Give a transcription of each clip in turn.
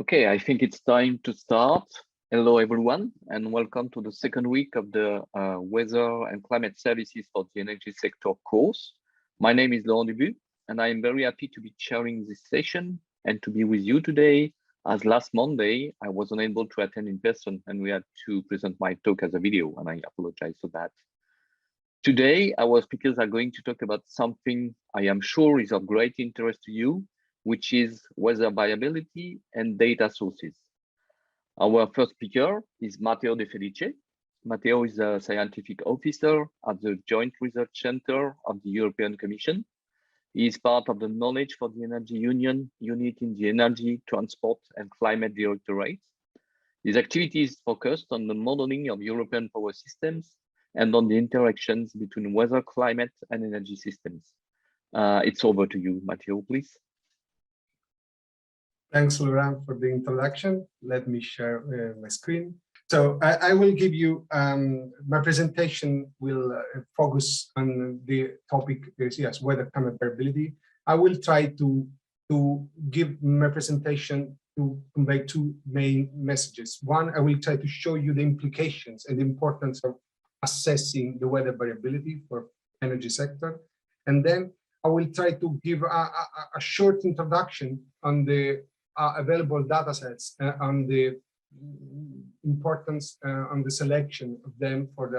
Okay, I think it's time to start. Hello, everyone, and welcome to the second week of the Weather and Climate Services for the Energy Sector course. My name is Laurent Dubu, and I am very happy to be chairing this session and to be with you today, as last Monday, I was unable to attend in person and we had to present my talk as a video, and I apologize for that. Today, our speakers are going to talk about something I am sure is of great interest to you, which is weather variability and data sources. Our first speaker is Matteo De Felice. Matteo is a scientific officer at the Joint Research Center of the European Commission. He is part of the Knowledge for the Energy Union unit in the Energy, Transport and Climate Directorate. His activity is focused on the modeling of European power systems and on the interactions between weather, climate, and energy systems. It's over to you, Matteo, please. Thanks, Laurent, for the introduction. Let me share my screen. So I will give you, my presentation will focus on the topic, yes, weather climate variability. I will try to give my presentation to convey two main messages. One, I will try to show you the implications and the importance of assessing the weather variability for energy sector. And then I will try to give a short introduction on the available data sets, on the importance on the selection of them for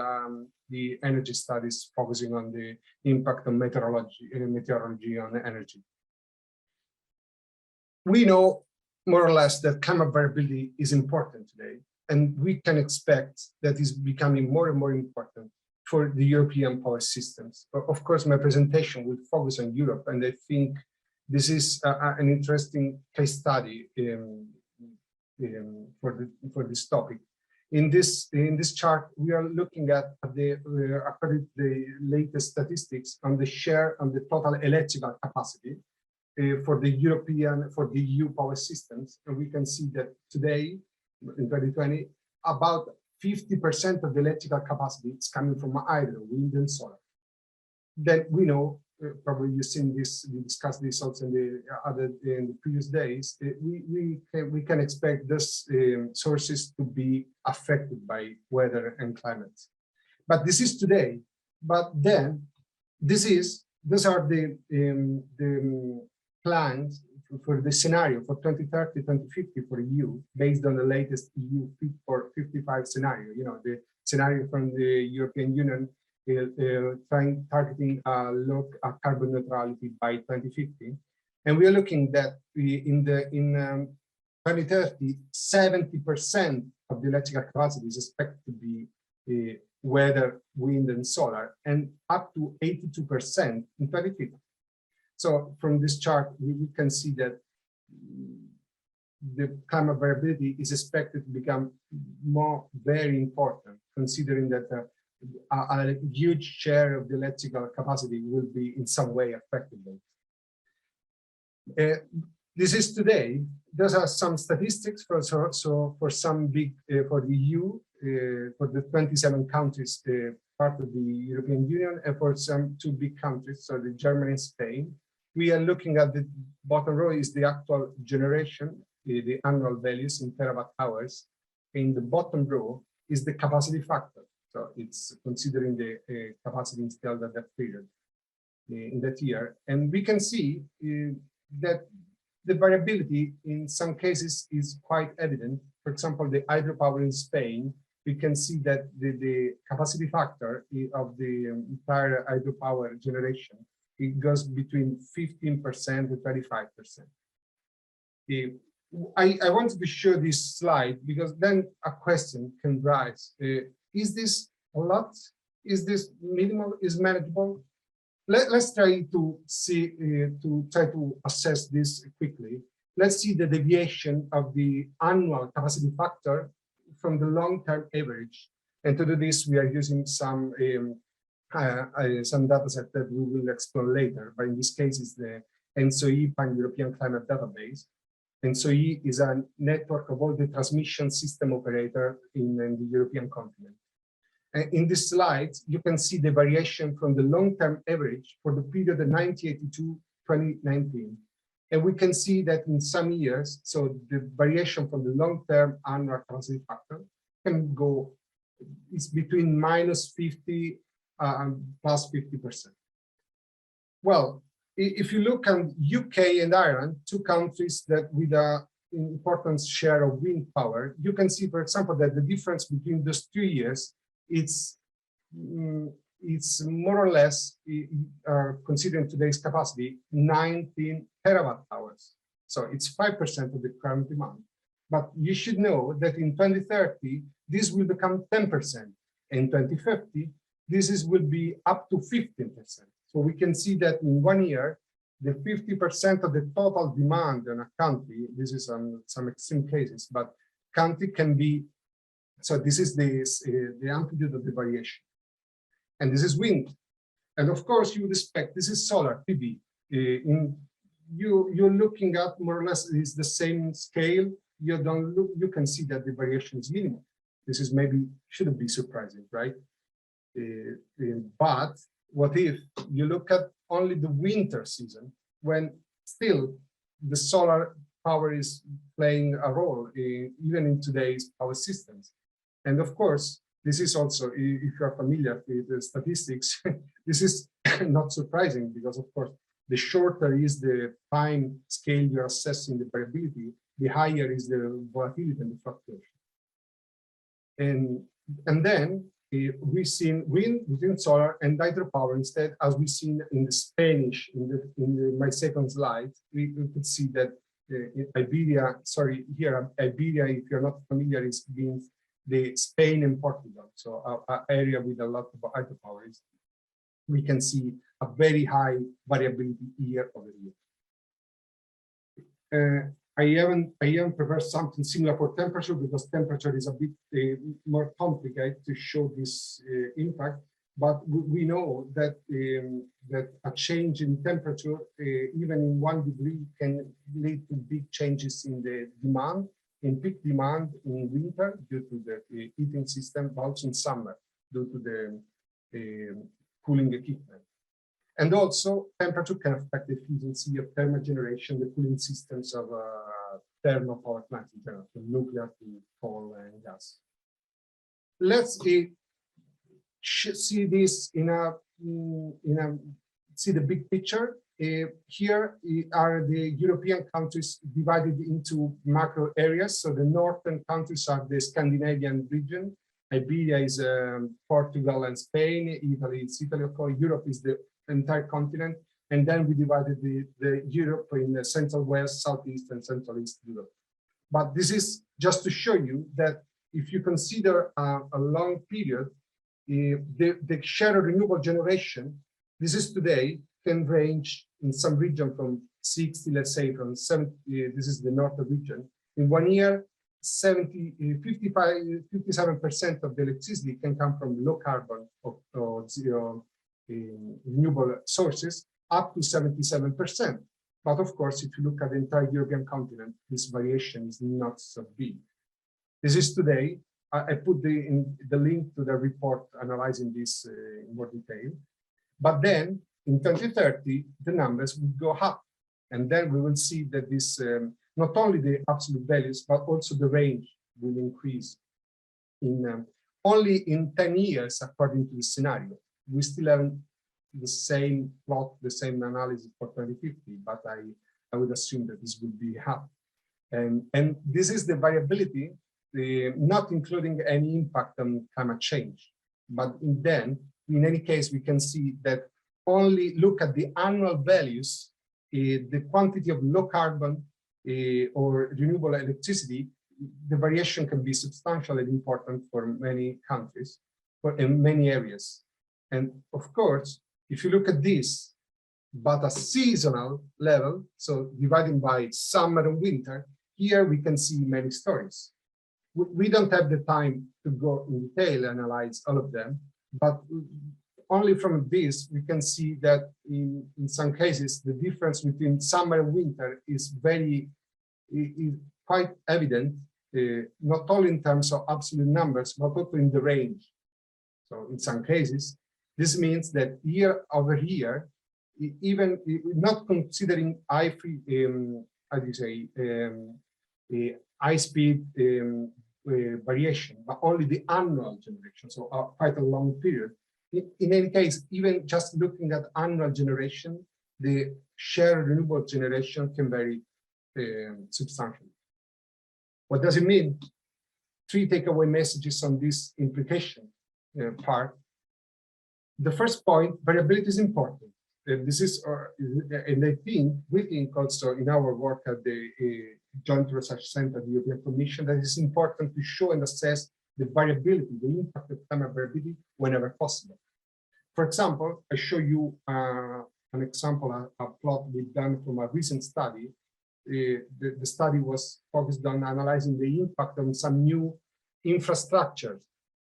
the energy studies focusing on the impact on meteorology on energy. We know more or less that climate variability is important today, and we can expect that is becoming more and more important for the European power systems. Of course, my presentation will focus on Europe, and I think this is an interesting case study for this topic. In this chart, we are looking at according to the latest statistics on the share on the total electrical capacity for the EU power systems, and we can see that today in 2020, about 50% of the electrical capacity is coming from hydro, wind, and solar. Then we know. Probably you've seen this, we discussed this also in the previous days. We can expect those sources to be affected by weather and climate. But this is today. But then those are the plans for the scenario for 2030, 2050 for EU, based on the latest EU Fit for 55 scenario. You know, the scenario from the European Union. Targeting carbon neutrality by 2050, and we are looking that in 2030, 70% of the electrical capacity is expected to be weather, wind, and solar, and up to 82% in 2050. So from this chart, we can see that the climate variability is expected to become very important, considering that a huge share of the electrical capacity will be in some way affected by it. This is today. Those are some statistics for some big for the EU, for the 27 countries part of the European Union, and for some two big countries, so the Germany and Spain. We are looking at the bottom row is the actual generation, the annual values in terawatt hours. In the bottom row is the capacity factor. So it's considering the capacity installed at that period in that year. And we can see that the variability in some cases is quite evident. For example, the hydropower in Spain, we can see that the capacity factor of the entire hydropower generation, it goes between 15% and 35%. I wanted to show this slide because then a question can rise. Is this a lot? Is this minimal? Is manageable? Let's try to see, to assess this quickly. Let's see the deviation of the annual capacity factor from the long-term average. And to do this, we are using some data set that we will explore later. But in this case, it's the ENTSO-E Pan-European Climate Database. ENTSO-E is a network of all the transmission system operator in the European continent. In this slide, you can see the variation from the long-term average for the period of 1982-2019. And we can see that in some years, so the variation from the long-term annual capacity factor can go, it's between -50 and +50%. Well, if you look at UK and Ireland, two countries that with an important share of wind power, you can see, for example, that the difference between those 2 years, it's more or less, considering today's capacity, 19 terawatt hours. So it's 5% of the current demand. But you should know that in 2030, this will become 10%. In 2050, will be up to 15%. So we can see that in 1 year, the 50% of the total demand in a country, this is some extreme cases, but country can be, so this is the amplitude of the variation. And this is wind. And of course, you would expect, this is solar PV. You're looking at more or less is the same scale. You don't look, you can see that the variation is minimal. This is maybe shouldn't be surprising, right? But what if you look at only the winter season, when still the solar power is playing a role even in today's power systems? And of course, this is also, if you're familiar with the statistics, this is not surprising because, of course, the shorter is the time scale you're assessing the variability, the higher is the volatility and the fluctuation. And then we've seen wind within solar and hydropower instead, as we've seen in the Spanish, my second slide, we could see that Iberia, sorry, here, Iberia, if you're not familiar, is means the Spain and Portugal, so an area with a lot of hydropower. We can see a very high variability year over year. I haven't prepared something similar for temperature because temperature is a bit more complicated to show this impact. But we know that that a change in temperature, even in 1 degree, can lead to big changes in the demand, in peak demand in winter due to the heating system, but also in summer due to the cooling equipment. And also, temperature can affect the efficiency of thermal generation, the cooling systems of thermal power plants in general, from nuclear to coal and gas. Let's see this see the big picture. Here are the European countries divided into macro areas. So the northern countries are the Scandinavian region. Iberia is Portugal and Spain. Italy is Italy, of course. Europe is the entire continent. And then we divided the Europe in the Central West, Southeast, and Central East Europe. But this is just to show you that if you consider a long period, the share of renewable generation, this is today, can range in some region from 60, let's say from 70, this is the northern region. In 1 year, 57% of the electricity can come from low carbon or zero renewable sources, up to 77%. But of course, if you look at the entire European continent, this variation is not so big. This is today. I put the link to the report analyzing this in more detail. But then in 2030, the numbers will go up. And then we will see that this, not only the absolute values, but also the range will increase. Only in 10 years, according to the scenario. We still haven't the same plot, the same analysis for 2050, but I would assume that this will be up. And this is the variability, not including any impact on climate change. But then, in any case, we can see that only look at the annual values, the quantity of low carbon or renewable electricity, the variation can be substantial and important for many countries, in many areas. And of course, if you look at this, but a seasonal level, so dividing by summer and winter, here we can see many stories. We don't have the time to go in detail, analyze all of them, but only from this, we can see that in some cases, the difference between summer and winter is quite evident, not only in terms of absolute numbers, but also in the range. So in some cases, this means that year over year, even not considering how do you say, high speed variation, but only the annual generation, so quite a long period. In any case, even just looking at annual generation, the share of renewable generation can vary substantially. What does it mean? 3 takeaway messages on this implication part. The first point, variability is important. This is, and I think, we think also in our work at the Joint Research Center, the European Commission, that it's important to show and assess the variability, the impact of climate variability whenever possible. For example, I show you an example, a plot we've done from a recent study. The study was focused on analyzing the impact on some new infrastructures,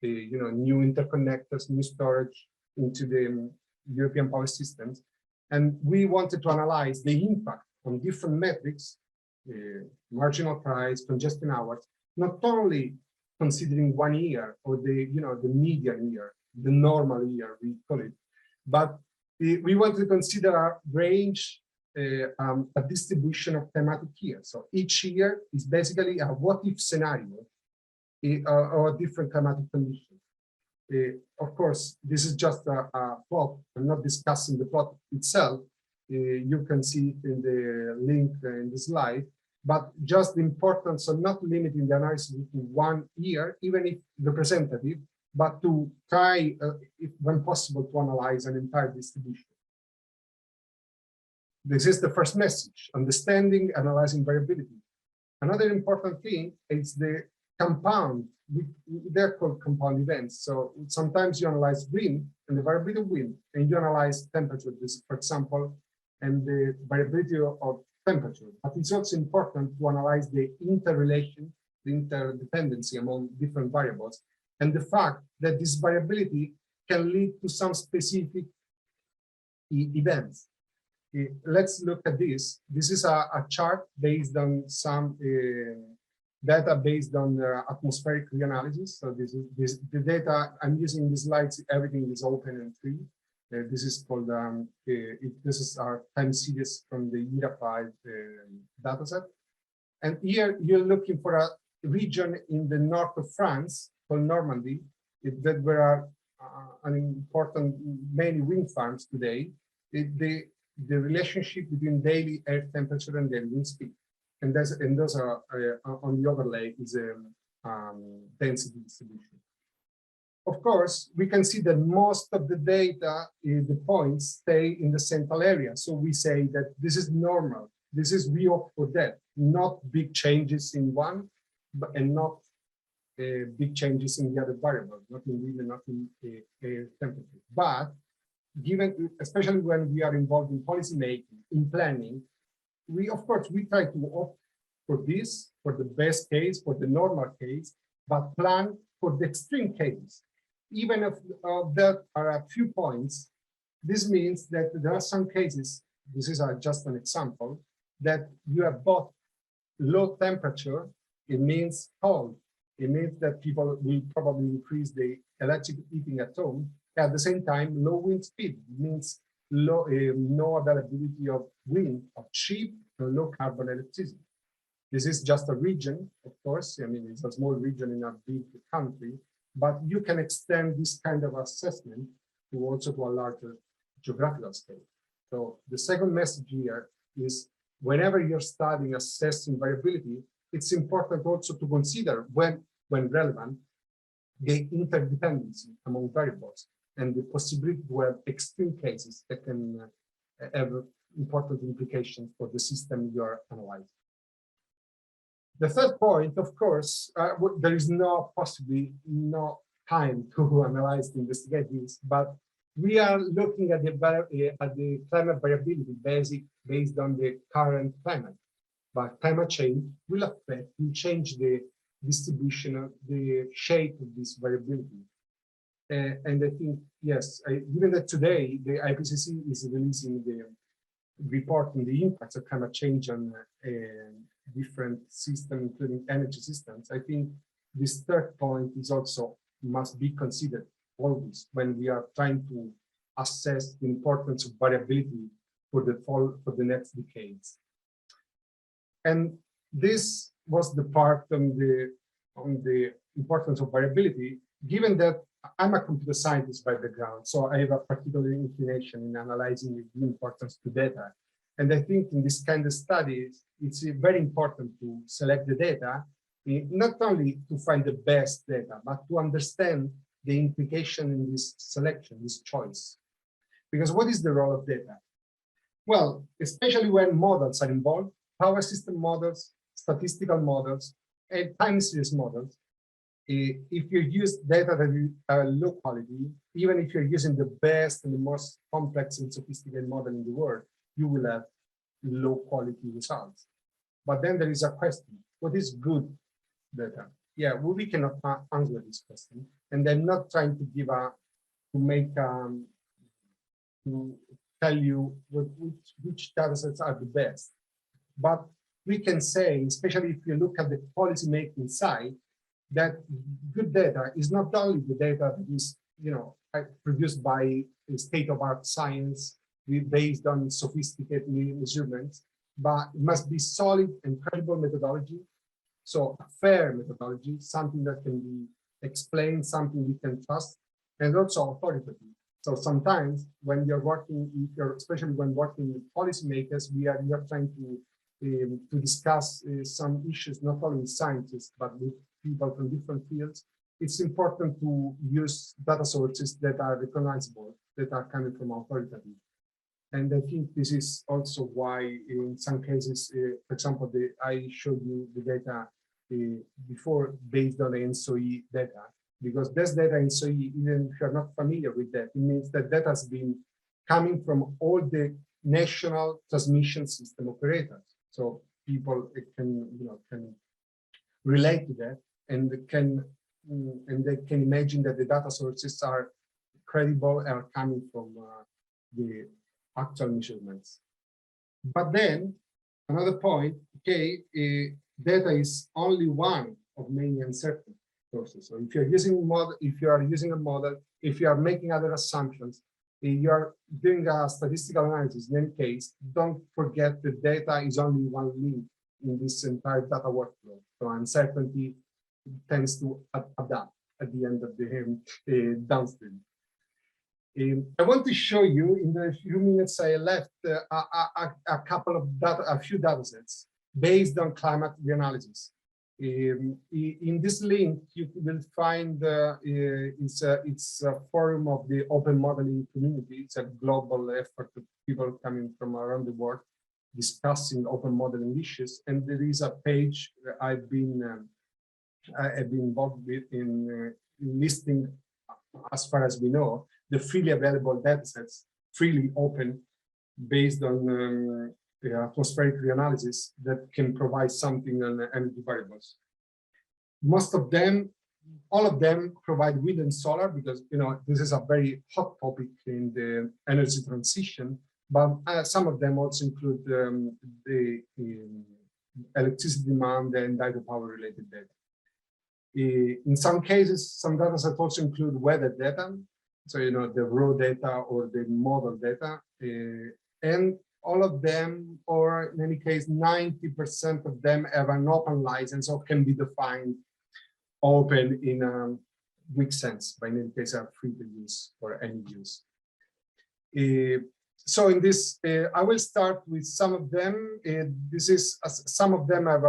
new interconnectors, new storage into the European power systems. And we wanted to analyze the impact on different metrics, marginal price, congestion hours, not only considering 1 year or the median year, the normal year we call it, but we want to consider a range, a distribution of thematic years. So each year is basically a what-if scenario or different climatic conditions. Of course, this is just a plot. I'm not discussing the plot itself. You can see it in the link in the slide, but just the importance of not limiting the analysis to 1 year, even if representative, but to try, if when possible, to analyze an entire distribution. This is the first message, understanding, analyzing variability. Another important thing is the compound. They're called compound events. So sometimes you analyze wind and the variability of wind, and you analyze temperature, for example, and the variability of temperature. But it's also important to analyze the interrelation, the interdependency among different variables, and the fact that this variability can lead to some specific events. Let's look at this. This is a chart based on some data based on atmospheric reanalysis. So this the data I'm using in the slides. Everything is open and free. This is called this is our time series from the ERA5 dataset. And here you're looking for a region in the north of France called Normandy, that there are an important many wind farms today. The relationship between daily air temperature and daily wind speed, and those are on the overlay is a density distribution. Of course, we can see that most of the data, the points stay in the central area. So we say that this is normal. This is we opt for that, not big changes in one, and not big changes in the other variables, not in wind and not in air temperature. But given, especially when we are involved in policy making, in planning, we of course we try to opt for this, for the best case, for the normal case, but plan for the extreme cases. Even if there are a few points, this means that there are some cases, this is just an example, that you have both low temperature, it means cold, it means that people will probably increase the electric heating at home. At the same time, low wind speed means low, no availability of wind, of cheap and low carbon electricity. This is just a region, of course. I mean, it's a small region in a big country, but you can extend this kind of assessment to also to a larger geographical scale. So the second message here is whenever you're studying assessing variability, it's important also to consider when relevant, the interdependency among variables and the possibility to have extreme cases that can have important implications for the system you are analyzing. The third point, of course, there is possibly no time to analyze, to investigate this, but we are looking at the climate variability based on the current climate. But climate change will change the distribution of the shape of this variability. And I think, yes, given that today the IPCC is releasing the report on the impacts of climate change on different systems, including energy systems, I think this third point is also must be considered always when we are trying to assess the importance of variability for the next decades. And this was the part on the importance of variability, given that I'm a computer scientist by background, so I have a particular inclination in analyzing the importance to data. And I think in this kind of studies, it's very important to select the data, not only to find the best data, but to understand the implication in this selection, this choice. Because what is the role of data? Well, especially when models are involved, power system models, statistical models, and time series models, if you use data that are low quality, even if you're using the best and the most complex and sophisticated model in the world, you will have low quality results. But then there is a question: what is good data? Yeah, well, we cannot answer this question, and I'm not trying to give to tell you which data sets are the best. But we can say, especially if you look at the policy making side, that good data is not only the data that is, produced by state-of-art science based on sophisticated measurements, but it must be solid and credible methodology. So a fair methodology, something that can be explained, something we can trust, and also authoritative. So sometimes when you're working, especially when working with policymakers, we are trying to discuss some issues, not only with scientists, but with people from different fields. It's important to use data sources that are recognizable, that are coming from authoritative. And I think this is also why in some cases, for example, I showed you the data before based on the NSOE data, because this data in SOE, even if you're not familiar with that, it means that data has been coming from all the national transmission system operators. So people can relate to that, and they can imagine that the data sources are credible and are coming from the actual measurements. But then another point, okay, data is only one of many uncertain sources. So if you're using a model, if you are making other assumptions, you are doing a statistical analysis, in any case, don't forget the data is only one link in this entire data workflow. So uncertainty tends to adapt at the end of the downstream. I want to show you in the few minutes I left a few data sets based on climate reanalysis. In this link, you will find it's a forum of the open modeling community. It's a global effort of people coming from around the world discussing open modeling issues. And there is a page I've been involved with in listing, as far as we know, the freely available datasets, freely open, based on atmospheric reanalysis that can provide something on energy variables. Most of them, all of them provide wind and solar, because this is a very hot topic in the energy transition. But some of them also include the electricity demand and hydropower related data. In some cases, some data sets also include weather data, so the raw data or the model data, and all of them, or in any case, 90% of them have an open license or can be defined open in a weak sense, but in any case are free to use for any use. So in this, I will start with some of them. Some of them have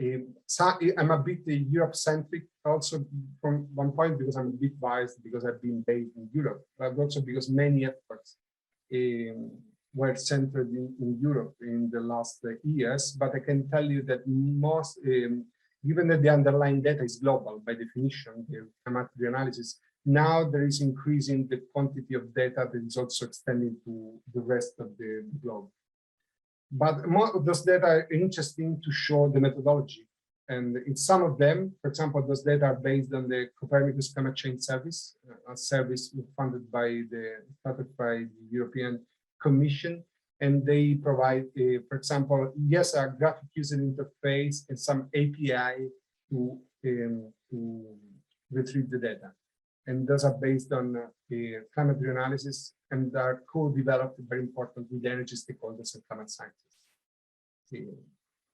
I'm a bit Europe-centric also from one point, because I'm a bit biased because I've been based in Europe, but also because many efforts were centered in Europe in the last years. But I can tell you that most, given that the underlying data is global by definition, the climatic reanalysis, now there is increasing the quantity of data that is also extending to the rest of the globe. But more of those data are interesting to show the methodology. And in some of them, for example, those data are based on the Copernicus Climate Change Service, a service funded by started by the European Commission. And they provide, for example, yes, a graphic user interface and some API to retrieve the data. and those are based on climate reanalysis and are co-developed, very important, with energy stakeholders and climate scientists.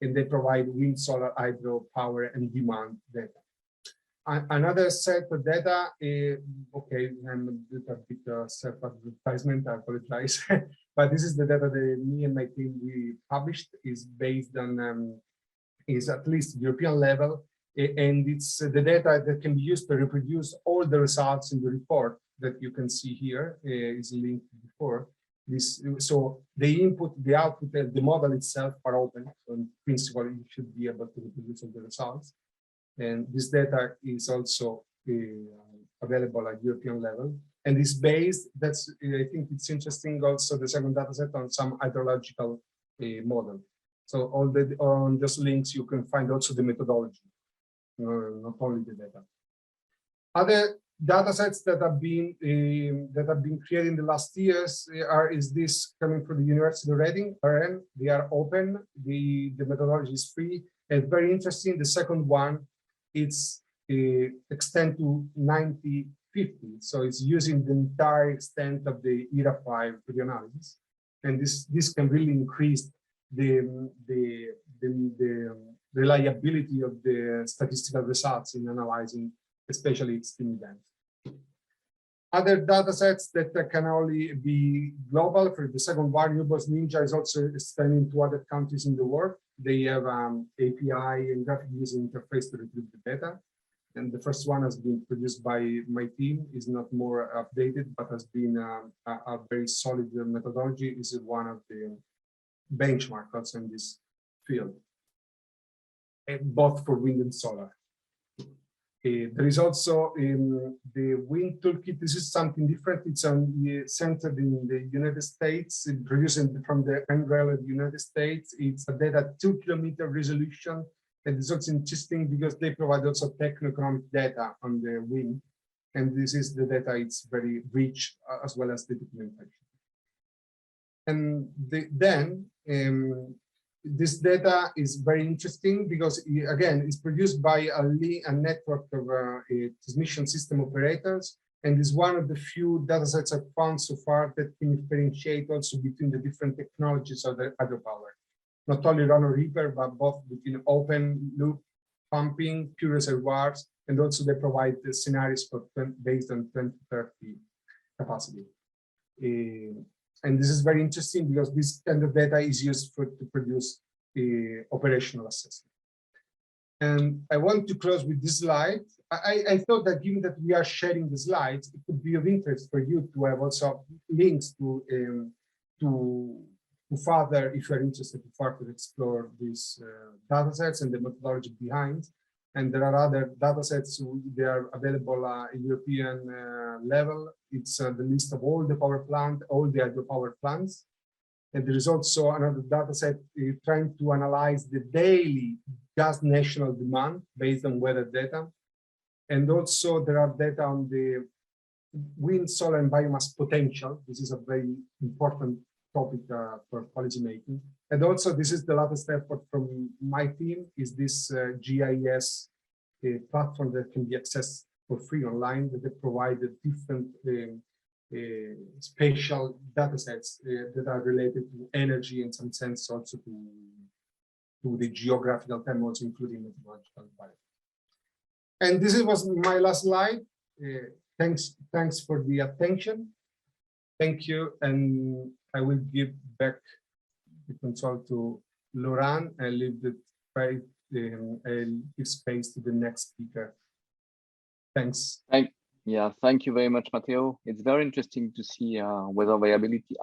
And they provide wind, solar, hydro, power, and demand data. Another set of data, okay, and a bit self-advertisement, I apologize, but this is the data that me and my team we published, is based on, is at least European level, and it's the data that can be used to reproduce all the results in the report that you can see here, is linked before. So the input, the output, the model itself are open, so in principle you should be able to reproduce all the results. And this data is also available at European level, and is based, that's, I think it's interesting also, the second data set on some hydrological model. So all on those links you can find also the methodology, not only the data. Other data sets that have been created in the last years is this coming from the University of Reading, RN. They are open, the methodology is free, and very interesting. The second one, it's extend to 9050, so it's using the entire extent of the ERA 5 reanalysis, and this can really increase the reliability of the statistical results in analyzing especially extreme events. Other data sets that can only be global. For the second one, Ubos Ninja is also extending to other countries in the world. They have API and graphic user interface to retrieve the data. And the first one has been produced by my team, is not more updated, but has been a very solid methodology, is one of the benchmarks also in this field, both for wind and solar. There is also the wind toolkit. This is something different. It's centered in the United States, produced from the NREL of the United States. It's a data 2 kilometer resolution. And it's also interesting because they provide also techno-economic data on the wind. And this is the data, it's very rich, as well as the documentation. And this data is very interesting because, again, it's produced by a network of transmission system operators, and is one of the few data sets I've found so far that can differentiate also between the different technologies of the hydropower. Not only run or repair, but both between open loop pumping, pure reservoirs, and also they provide the scenarios for based on 2030 capacity. And this is very interesting because this kind of data is used to produce the operational assessment. And I want to close with this slide. I thought that given that we are sharing the slides, it could be of interest for you to have also links to further, if you're interested, to further explore these data sets and the methodology behind. And there are other data sets, they are available at European level. It's the list of all the power plant, all the hydropower plants. And there is also another data set trying to analyze the daily gas national demand based on weather data. And also there are data on the wind, solar, and biomass potential. This is a very important topic for policymaking. And also this is the latest effort from my team, is this GIS platform that can be accessed for free online, that they provide different spatial data sets that are related to energy, in some sense also to the geographical term, also including methodological variables. And this was my last slide. Thanks for the attention. Thank you, and I will give back the control to Laurent and leave the give space to the next speaker. Thanks. Thank you very much, Matteo. It's very interesting to see how weather variability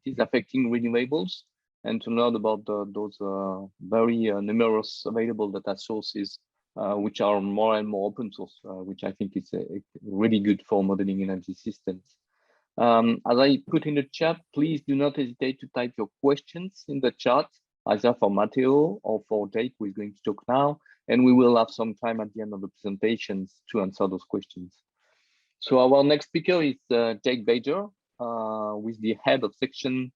is affecting renewables, and to learn about those very numerous available data sources, which are more and more open source, which I think is really good for modeling energy systems. As I put in the chat, please do not hesitate to type your questions in the chat, either for Matteo or for Jake, who is going to talk now, and we will have some time at the end of the presentations to answer those questions. So our next speaker is Jake Bajer, who is the head of section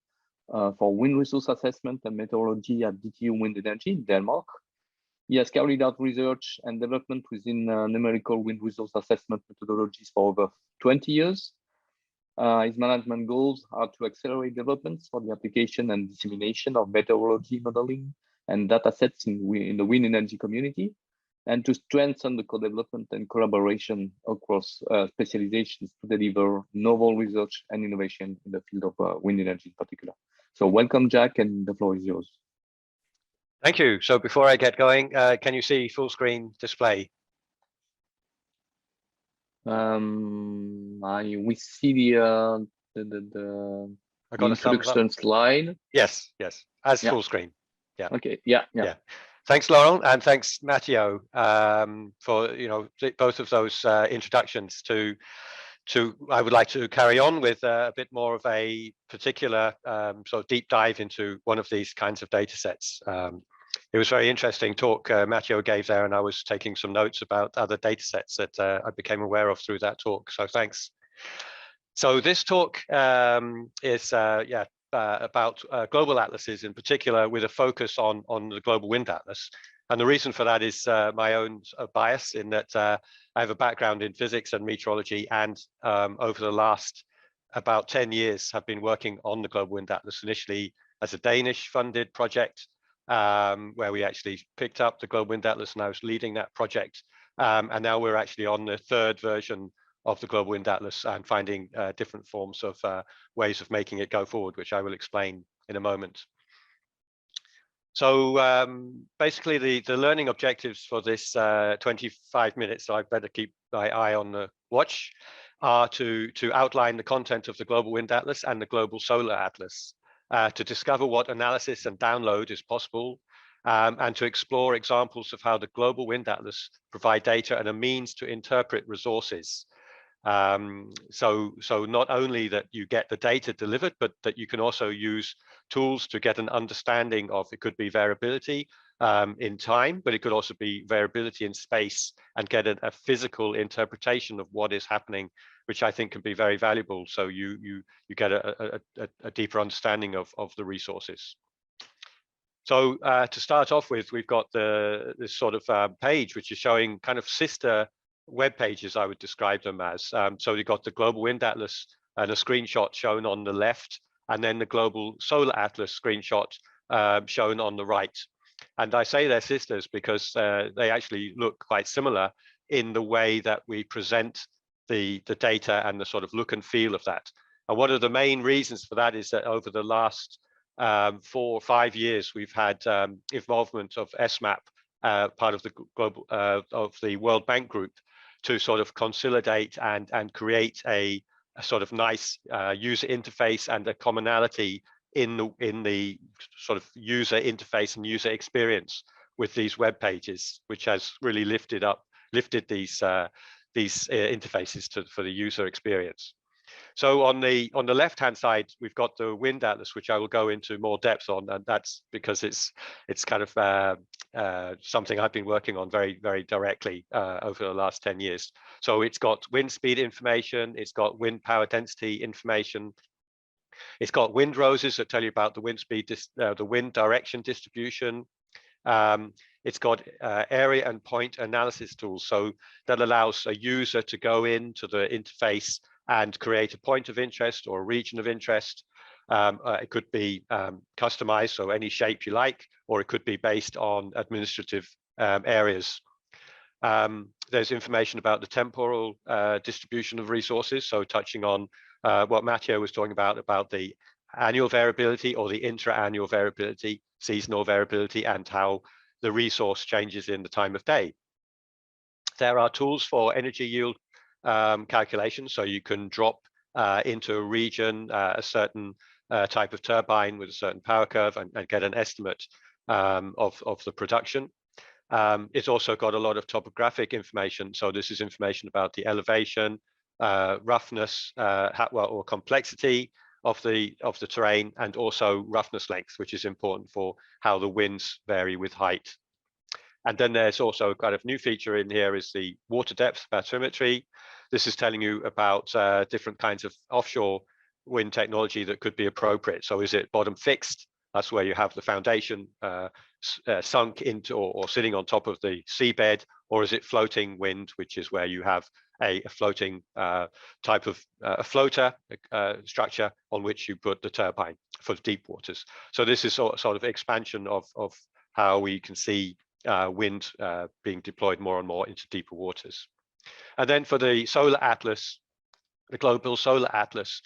for wind resource assessment and meteorology at DTU Wind Energy in Denmark. He has carried out research and development within numerical wind resource assessment methodologies for over 20 years. His management goals are to accelerate developments for the application and dissemination of meteorology modeling and data sets in the wind energy community, and to strengthen the co-development and collaboration across specializations to deliver novel research and innovation in the field of wind energy in particular. So welcome, Jack, and the floor is yours. Thank you. So before I get going, can you see full screen display? We see the introduction slide. Yes, as full screen. Yeah. Okay. Yeah. Thanks, Laurent, and thanks, Matteo, for both of those introductions. I would like to carry on with a bit more of a particular sort of deep dive into one of these kinds of data sets. It was very interesting talk Matteo gave there, and I was taking some notes about other data sets that I became aware of through that talk. So thanks. So this talk is about global atlases in particular, with a focus on the Global Wind Atlas. And the reason for that is my own bias, in that I have a background in physics and meteorology, and over the last about 10 years have been working on the Global Wind Atlas, initially as a Danish funded project, where we actually picked up the Global Wind Atlas, and I was leading that project. And now we're actually on the third version of the Global Wind Atlas and finding different forms of ways of making it go forward, which I will explain in a moment. So basically the learning objectives for this 25 minutes, so I better keep my eye on the watch, are to outline the content of the Global Wind Atlas and the Global Solar Atlas, to discover what analysis and download is possible, and to explore examples of how the Global Wind Atlas provide data and a means to interpret resources. So not only that you get the data delivered, but that you can also use tools to get an understanding of, it could be variability in time, but it could also be variability in space, and get a physical interpretation of what is happening, which I think can be very valuable. So you get a deeper understanding of the resources. So to start off with, we've got this sort of page, which is showing kind of sister web pages, I would describe them as. So you've got the Global Wind Atlas and a screenshot shown on the left, and then the Global Solar Atlas screenshot shown on the right. And I say they're sisters because they actually look quite similar in the way that we present the data and the sort of look and feel of that. And one of the main reasons for that is that over the last 4 or 5 years, we've had involvement of SMAP, part of the global of the World Bank Group, to sort of consolidate and create a sort of nice user interface and a commonality in the sort of user interface and user experience with these web pages, which has really lifted these interfaces for the user experience. So on the left-hand side, we've got the Wind Atlas, which I will go into more depth on, and that's because it's kind of something I've been working on very, very directly over the last 10 years. So it's got wind speed information, it's got wind power density information, it's got wind roses that tell you about the wind speed, the wind direction distribution. It's got area and point analysis tools, so that allows a user to go into the interface and create a point of interest or a region of interest. It could be customized, so any shape you like, or it could be based on administrative areas. There's information about the temporal distribution of resources, so touching on what Matteo was talking about the annual variability or the intra-annual variability, seasonal variability, and how the resource changes in the time of day. There are tools for energy yield calculation, so you can drop into a region a certain type of turbine with a certain power curve and get an estimate of the production. It's also got a lot of topographic information, so this is information about the elevation, roughness, or complexity of the terrain, and also roughness length, which is important for how the winds vary with height. And then there's also a kind of new feature in here is the water depth bathymetry. This is telling you about different kinds of offshore wind technology that could be appropriate. So is it bottom fixed That's where you have the foundation sunk into or sitting on top of the seabed, or is it floating wind, which is where you have a floating type of a floater structure on which you put the turbine for deep waters. So this is sort of expansion of how we can see wind being deployed more and more into deeper waters. And then for the solar atlas, the global solar atlas,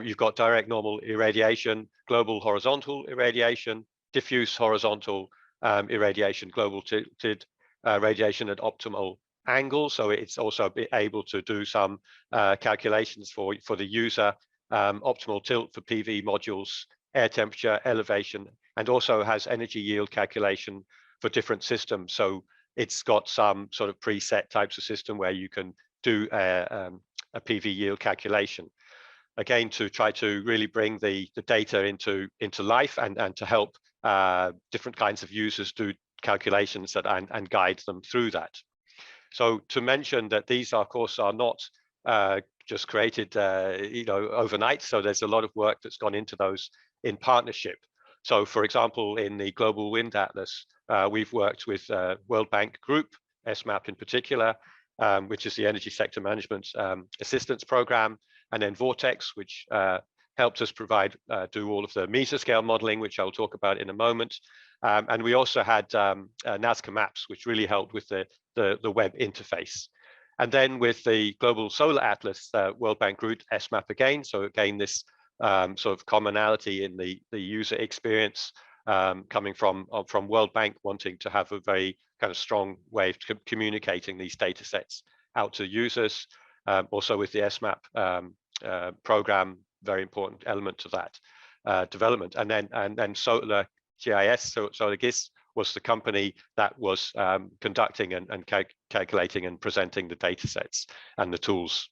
you've got direct normal irradiation, global horizontal irradiation, diffuse horizontal irradiation, global tilted radiation at optimal angle. So it's also able to do some calculations for the user, optimal tilt for PV modules, air temperature, elevation, and also has energy yield calculation for different systems. So it's got some sort of preset types of system where you can do a PV yield calculation. Again, to try to really bring the data into life and to help different kinds of users do calculations that and guide them through that. So to mention that these, of course, are not just created overnight. So there's a lot of work that's gone into those in partnership. So for example, in the Global Wind Atlas, we've worked with World Bank Group, SMAP in particular, which is the Energy Sector Management Assistance Program, and then Vortex, which helped us do all of the mesoscale modeling, which I'll talk about in a moment. And we also had Nazca Maps, which really helped with the web interface. And then with the Global Solar Atlas, World Bank Group, SMAP again. So again, this sort of commonality in the user experience coming from World Bank wanting to have a very kind of strong way of communicating these data sets out to users. Also with the SMAP program, very important element to that development. And then Solar GIS, so SolarGIS was the company that was conducting and calculating and presenting the data sets and the tools.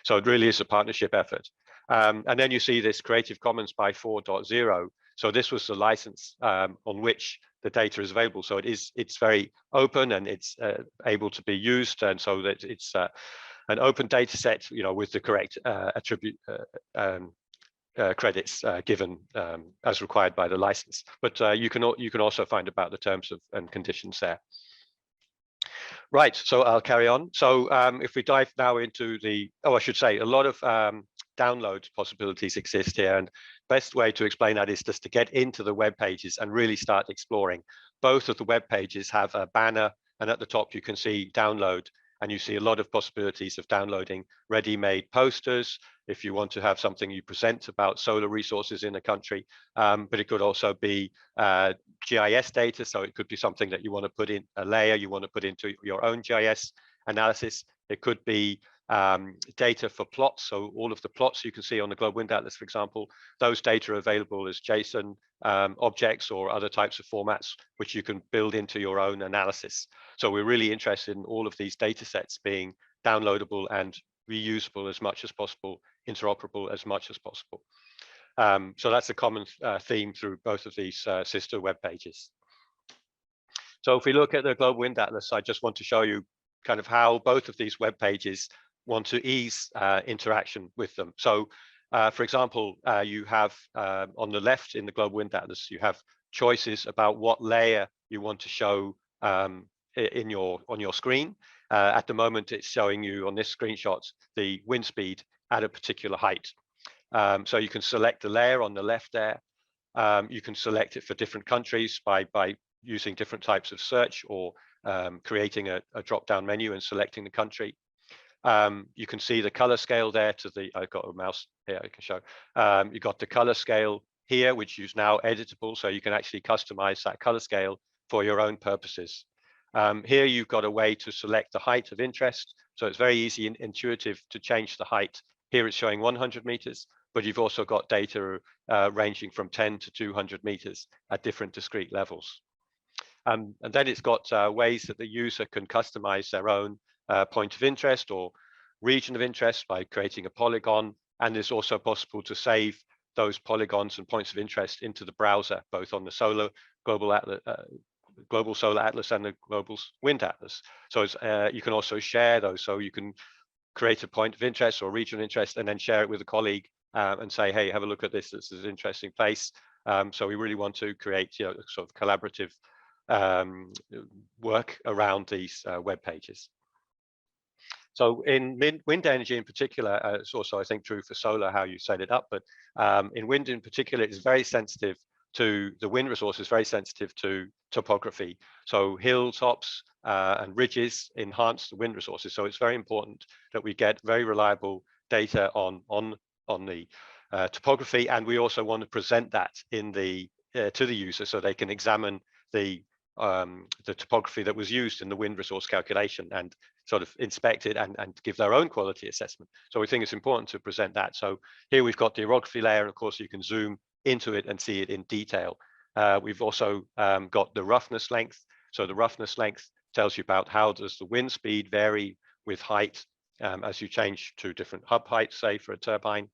So it really is a partnership effort. And then you see this Creative Commons by 4.0. So this was the license on which the data is available. So it's very open and it's able to be used, and so that it's an open data set, with the correct attribute credits given as required by the license. But you can also find about the terms and conditions there. Right, so I'll carry on. So if we dive now into I should say a lot of download possibilities exist here, and best way to explain that is just to get into the web pages and really start exploring. Both of the web pages have a banner, and at the top you can see download, and you see a lot of possibilities of downloading ready-made posters if you want to have something you present about solar resources in a country, but it could also be GIS data. So it could be something that you want to put in a layer, you want to put into your own GIS analysis. It could be data for plots. So all of the plots you can see on the Global Wind Atlas, for example, those data are available as JSON objects or other types of formats, which you can build into your own analysis. So we're really interested in all of these data sets being downloadable and reusable as much as possible, interoperable as much as possible. So that's a common theme through both of these sister web pages. So if we look at the Global Wind Atlas, I just want to show you kind of how both of these web pages want to ease interaction with them. So for example, you have on the left in the Global Wind Atlas, you have choices about what layer you want to show on your screen. At the moment, it's showing you on this screenshot the wind speed at a particular height. So you can select the layer on the left there. You can select it for different countries by using different types of search or creating a drop-down menu and selecting the country. You can see the color scale there I've got a mouse here I can show. You've got the color scale here, which is now editable, so you can actually customize that color scale for your own purposes. Here you've got a way to select the height of interest. So it's very easy and intuitive to change the height. Here it's showing 100 meters, but you've also got data ranging from 10 to 200 meters at different discrete levels. And then it's got ways that the user can customize their own point of interest or region of interest by creating a polygon. And it's also possible to save those polygons and points of interest into the browser, both on the Global Solar Atlas and the Global Wind Atlas. So you can also share those. So you can create a point of interest or regional interest and then share it with a colleague and say, hey, have a look at this. This is an interesting place. So we really want to create, you know, sort of collaborative work around these web pages. So in wind energy in particular, it's also, I think, true for solar, how you set it up. But in wind in particular, it's very sensitive to the wind resource is very sensitive to topography. So hilltops and ridges enhance the wind resources. So it's very important that we get very reliable data on the topography, and we also want to present that in the to the user so they can examine the topography that was used in the wind resource calculation and sort of inspect it and give their own quality assessment. So we think it's important to present that. So here we've got the orography layer, and of course you can zoom into it and see it in detail. We've also got the roughness length. So the roughness length tells you about how does the wind speed vary with height as you change to different hub heights, say for a turbine.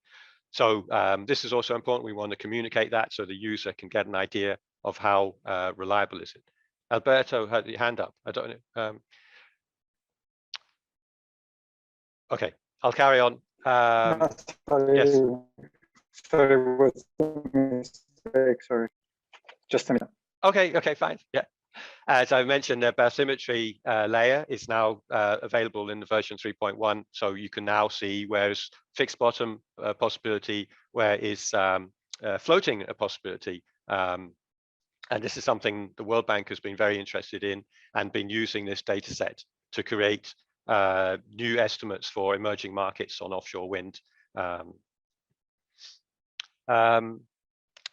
So this is also important. We want to communicate that so the user can get an idea of how reliable is it. Alberto had your hand up. I don't know. Okay, I'll carry on. Sorry, yes. Sorry, what's the mistake? Sorry, just a minute. Okay, fine. Yeah. As I mentioned, the bathymetry layer is now available in the version 3.1. So you can now see where is fixed bottom a possibility, where is floating a possibility. And this is something the World Bank has been very interested in and been using this data set to create new estimates for emerging markets on offshore wind.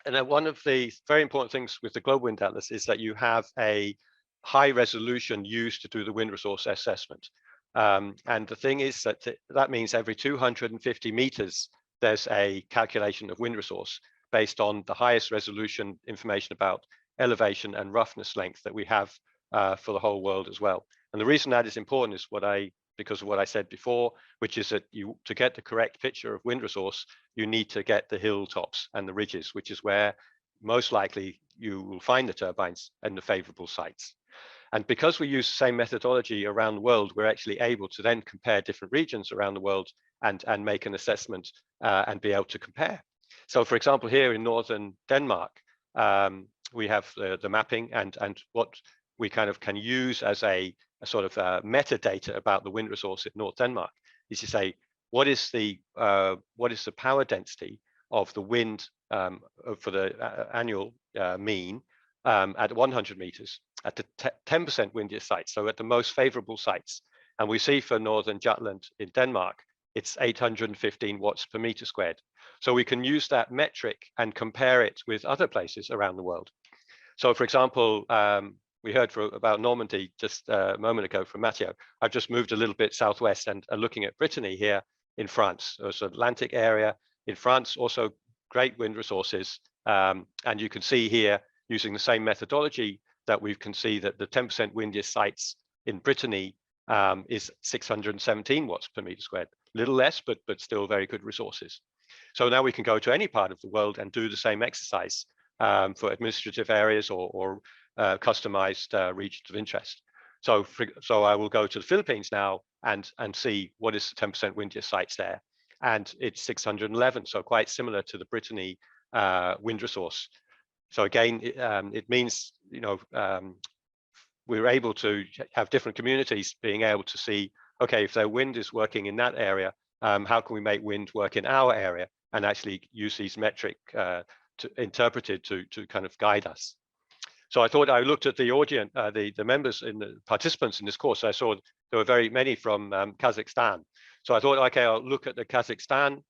And then one of the very important things with the Global Wind Atlas is that you have a high resolution used to do the wind resource assessment. And the thing is that that means every 250 meters, there's a calculation of wind resource based on the highest resolution information about elevation and roughness length that we have for the whole world as well. And the reason that is important is because of what I said before, which is that to get the correct picture of wind resource, you need to get the hilltops and the ridges, which is where most likely you will find the turbines and the favorable sites. And because we use the same methodology around the world, we're actually able to then compare different regions around the world and make an assessment and be able to compare. So for example, here in northern Denmark, we have the mapping and what we kind of can use as a sort of metadata about the wind resource in North Denmark is to say, what is the power density of the wind for the annual mean at 100 meters at the 10% windiest sites, so at the most favorable sites. And we see for Northern Jutland in Denmark, it's 815 watts per meter squared. So we can use that metric and compare it with other places around the world. So for example, we heard about Normandy just a moment ago from Matteo. I've just moved a little bit southwest and looking at Brittany here in France. So it's an Atlantic area in France, also great wind resources. And you can see here, using the same methodology, that we can see that the 10% windiest sites in Brittany is 617 watts per meter squared. Little less, but still very good resources. So now we can go to any part of the world and do the same exercise for administrative areas or customized regions of interest. So I will go to the Philippines now and see what is the 10% windiest sites there. And it's 611, so quite similar to the Brittany wind resource. So again, it means, you know, we're able to have different communities being able to see, okay, if their wind is working in that area, how can we make wind work in our area and actually use these metric interpreted to kind of guide us. So I thought I looked at the audience, the members and the participants in this course. I saw there were very many from Kazakhstan. So I thought, okay, I'll look at the Kazakhstan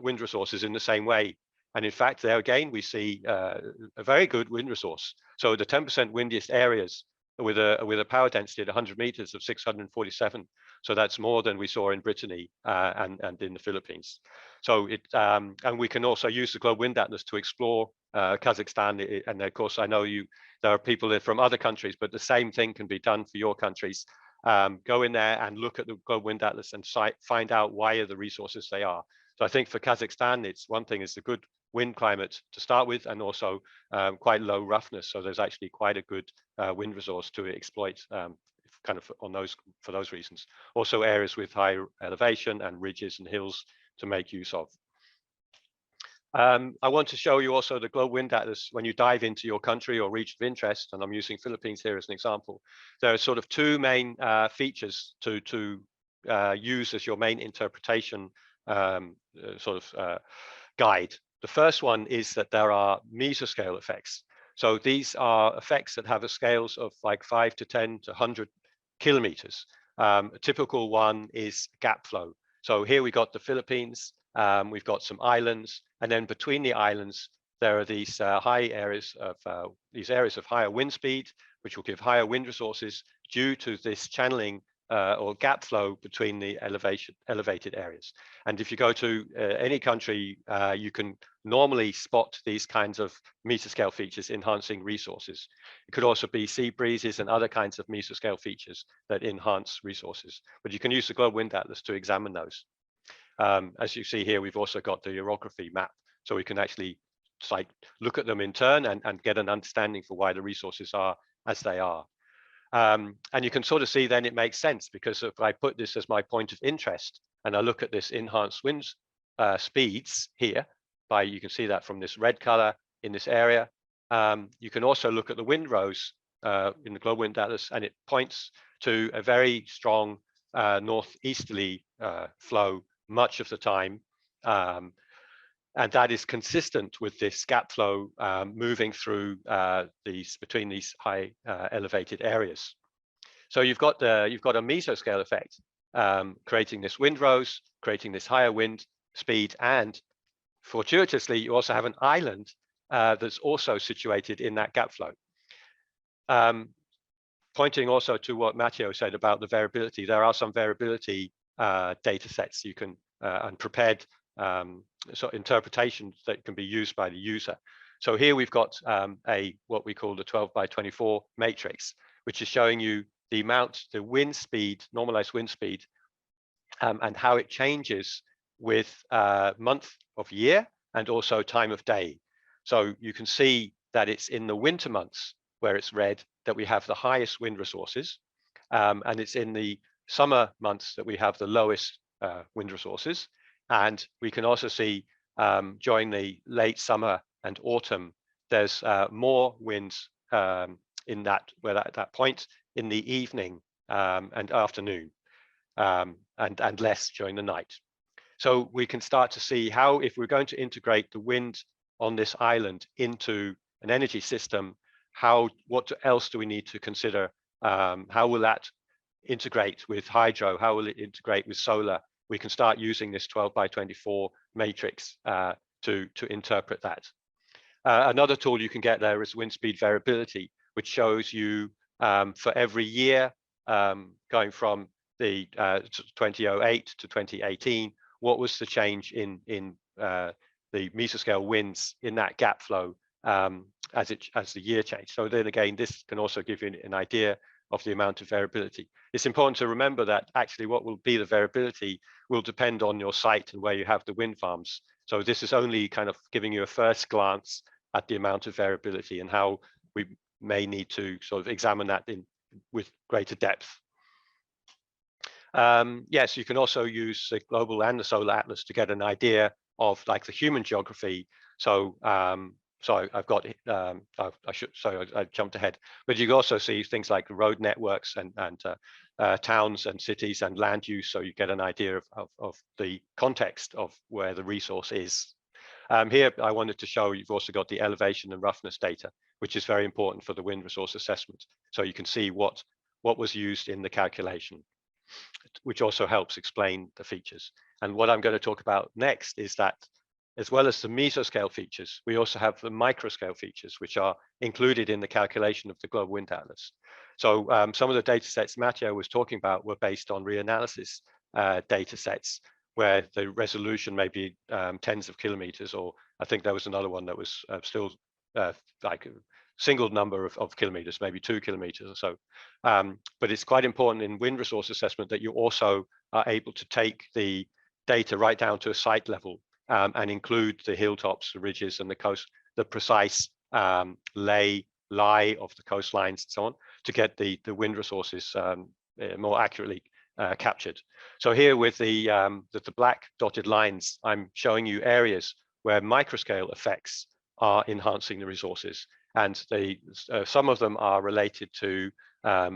wind resources in the same way. And in fact, there again, we see a very good wind resource. So the 10% windiest areas with a power density at 100 meters of 647. So that's more than we saw in Brittany and in the Philippines. So and we can also use the Global Wind Atlas to explore Kazakhstan. And of course, I know there are people from other countries, but the same thing can be done for your countries. Go in there and look at the Global Wind Atlas and find out why are the resources they are. So I think for Kazakhstan, it's one thing is the good wind climate to start with, and also quite low roughness. So there's actually quite a good wind resource to exploit kind of for those reasons. Also areas with high elevation and ridges and hills to make use of. I want to show you also the Global Wind Atlas when you dive into your country or region of interest, and I'm using Philippines here as an example. There are sort of two main features to use as your main interpretation guide. The first one is that there are mesoscale effects. So these are effects that have a scales of like 5 to 10 to 100 kilometers. A typical one is gap flow. So here we got the Philippines, we've got some islands, and then between the islands, there are these high areas of higher wind speed, which will give higher wind resources due to this channeling or gap flow between the elevated areas. And if you go to any country, you can normally spot these kinds of mesoscale features enhancing resources. It could also be sea breezes and other kinds of mesoscale features that enhance resources. But you can use the Global Wind Atlas to examine those. As you see here, we've also got the Urography Map, so we can actually look at them in turn and get an understanding for why the resources are as they are. And you can sort of see then it makes sense, because if I put this as my point of interest and I look at this enhanced wind speeds here, you can see that from this red color in this area. You can also look at the wind rows in the Global Wind Atlas, and it points to a very strong northeasterly flow much of the time. And that is consistent with this gap flow moving through between these high elevated areas. So you've got a mesoscale effect creating this wind rows, creating this higher wind speed, and fortuitously you also have an island that's also situated in that gap flow. Pointing also to what Matteo said about the variability, there are some variability data sets you can and prepared interpretations that can be used by the user. So here we've got what we call the 12x24 matrix, which is showing you the wind speed, normalized wind speed, and how it changes with month of year and also time of day. So you can see that it's in the winter months where it's red that we have the highest wind resources, and it's in the summer months that we have the lowest wind resources. And we can also see during the late summer and autumn, there's more winds in that point in the evening and afternoon, and less during the night. So we can start to see how, if we're going to integrate the wind on this island into an energy system, what else do we need to consider? How will that integrate with hydro? How will it integrate with solar? We can start using this 12x24 matrix to interpret that. Another tool you can get there is wind speed variability, which shows you for every year going from the 2008 to 2018, what was the change in the mesoscale winds in that gap flow as the year changed. So then again, this can also give you an idea of the amount of variability. It's important to remember that actually what will be the variability will depend on your site and where you have the wind farms. So this is only kind of giving you a first glance at the amount of variability and how we may need to sort of examine that with greater depth. Yes, you can also use the global and the solar atlas to get an idea of like the human geography. So sorry, I jumped ahead, but you can also see things like road networks and towns and cities and land use, so you get an idea of the context of where the resource is. Here I wanted to show you've also got the elevation and roughness data, which is very important for the wind resource assessment. So you can see what was used in the calculation, which also helps explain the features. And what I'm going to talk about next is that as well as the mesoscale features, we also have the microscale features, which are included in the calculation of the Global Wind Atlas. So some of the data sets Matteo was talking about were based on reanalysis data sets, where the resolution may be tens of kilometers, or I think there was another one that was still like a single number of kilometers, maybe 2 kilometers or so. But it's quite important in wind resource assessment that you also are able to take the data right down to a site level and include the hilltops, the ridges, and the coast, the precise lie of the coastlines and so on, to get the wind resources more accurately captured. So here with the black dotted lines, I'm showing you areas where microscale effects are enhancing the resources. And some of them are related to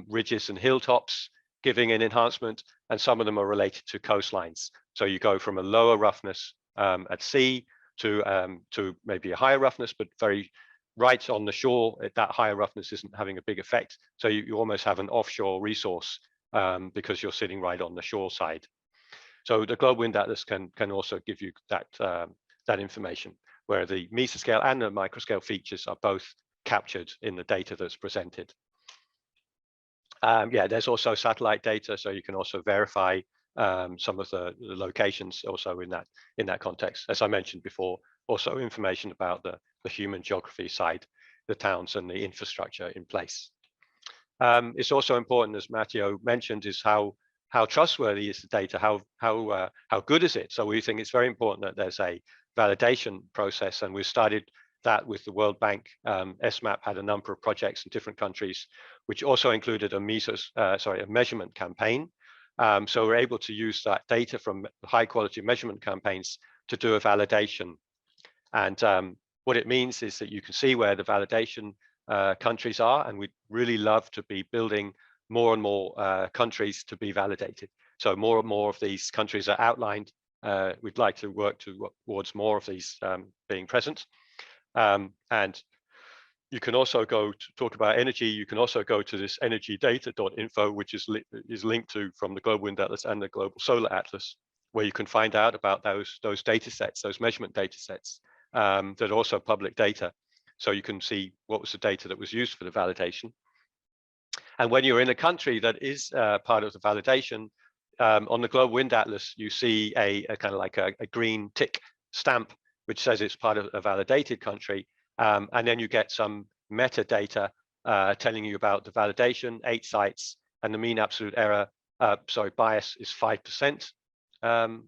ridges and hilltops, giving an enhancement, and some of them are related to coastlines. So you go from a lower roughness at sea to maybe a higher roughness, but very right on the shore, that higher roughness isn't having a big effect. So you almost have an offshore resource because you're sitting right on the shore side. So the Global Wind Atlas can also give you that information, where the mesoscale and the microscale features are both captured in the data that's presented. Yeah, there's also satellite data, so you can also verify some of the locations also in that context. As I mentioned before, also information about the human geography side, the towns and the infrastructure in place. It's also important, as Matteo mentioned, is how trustworthy is the data, how good is it? So we think it's very important that there's a validation process, and we've started that with the World Bank. SMAP had a number of projects in different countries, which also included a measurement campaign. So we're able to use that data from high quality measurement campaigns to do a validation. And what it means is that you can see where the validation countries are, and we'd really love to be building more and more countries to be validated. So more and more of these countries are outlined. We'd like to work towards more of these being present. And you can also go to talk about energy. You can also go to this energydata.info, which is linked to from the Global Wind Atlas and the Global Solar Atlas, where you can find out about those data sets, those measurement data sets that are also public data. So you can see what was the data that was used for the validation. And when you're in a country that is part of the validation, on the Global Wind Atlas, you see a kind of like a green tick stamp, which says it's part of a validated country. And then you get some metadata telling you about the validation, 8 sites, and the mean absolute error, bias is 5%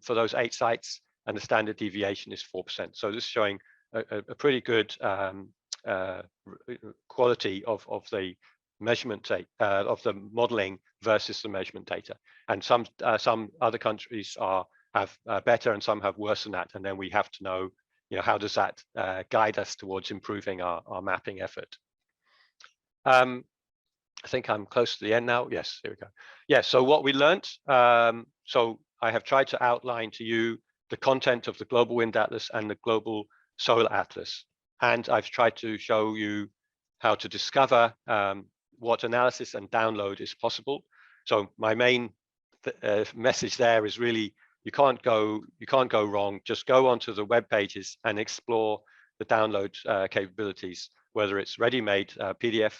for those 8 sites, and the standard deviation is 4%. So this is showing a pretty good quality of the measurement data, of the modeling versus the measurement data. And some other countries have better, and some have worse than that. And then we have to know, how does that guide us towards improving our mapping effort? I think I'm close to the end now. Yes, here we go. Yeah, so what we learned. So I have tried to outline to you the content of the Global Wind Atlas and the Global Solar Atlas. And I've tried to show you how to discover what analysis and download is possible. So my main message there is really, you can't go wrong. Just go onto the web pages and explore the download capabilities, whether it's ready-made PDF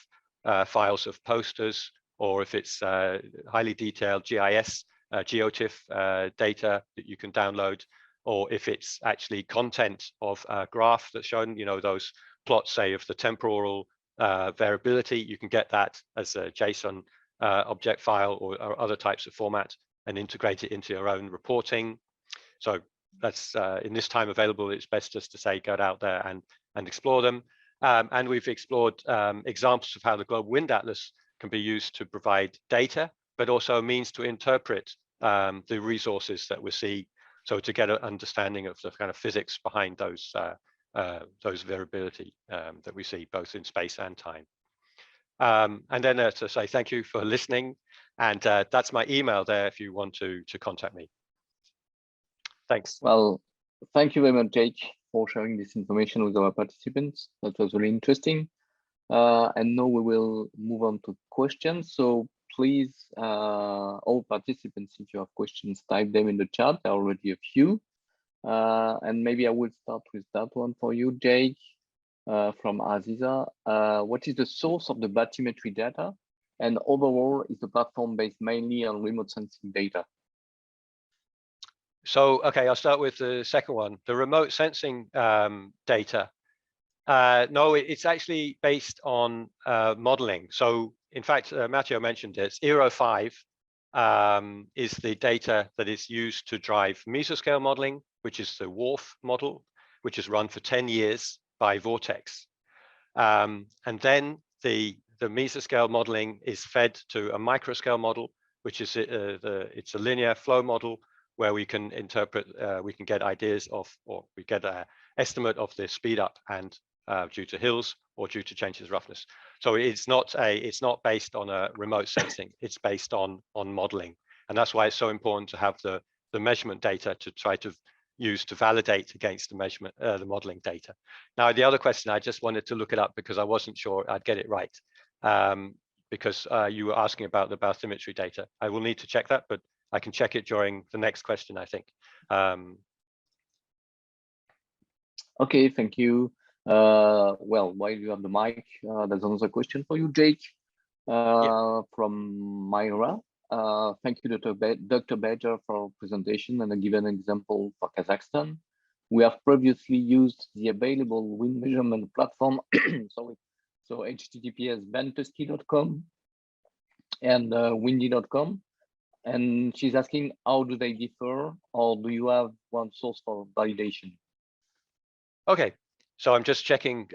files of posters, or if it's highly detailed GIS, GeoTIFF data that you can download, or if it's actually content of a graph that's shown, those plots, say, of the temporal variability, you can get that as a JSON object file or other types of format and integrate it into your own reporting. So that's in this time available, it's best just to say, get out there and explore them. And we've explored examples of how the Global Wind Atlas can be used to provide data, but also a means to interpret the resources that we see. So to get an understanding of the kind of physics behind those variability that we see both in space and time. And then to say thank you for listening. And that's my email there if you want to contact me. Thanks. Well, thank you very much, Jake, for sharing this information with our participants. That was really interesting. And now we will move on to questions. So please, all participants, if you have questions, type them in the chat. There are already a few. And maybe I will start with that one for you, Jake, from Aziza. What is the source of the bathymetry data? And overall, is the platform based mainly on remote sensing data? So, okay, I'll start with the second one, the remote sensing data. No, it's actually based on modeling. So, in fact, Matteo mentioned it. Euro 5 is the data that is used to drive mesoscale modeling, which is the WRF model, which is run for 10 years by Vortex. And then the mesoscale modeling is fed to a microscale model, which is it's a linear flow model, where we can interpret, we can get ideas of, or we get an estimate of the speed up and due to hills or due to changes in roughness. So it's not based on a remote sensing. It's based on modeling, and that's why it's so important to have the measurement data to try to use to validate against the measurement, the modeling data. Now, the other question, I just wanted to look it up because I wasn't sure I'd get it right. Because you were asking about the bathymetry data. I will need to check that, but I can check it during the next question, I think. Okay, thank you. Well, while you have the mic, there's another question for you, Jake, from Myra. Thank you, Dr. Badger, for presentation and a given example for Kazakhstan. We have previously used the available wind measurement platform, so https ventusky.com and windy.com. And she's asking, how do they differ, or do you have one source for validation? Okay, so I'm just checking.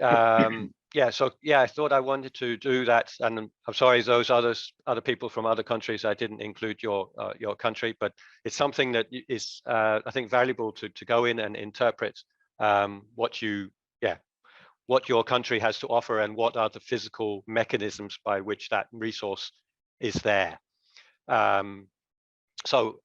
Yeah, I thought I wanted to do that, and I'm sorry, those other people from other countries, I didn't include your country, but it's something that is I think valuable to go in and interpret what your country has to offer and what are the physical mechanisms by which that resource is there. So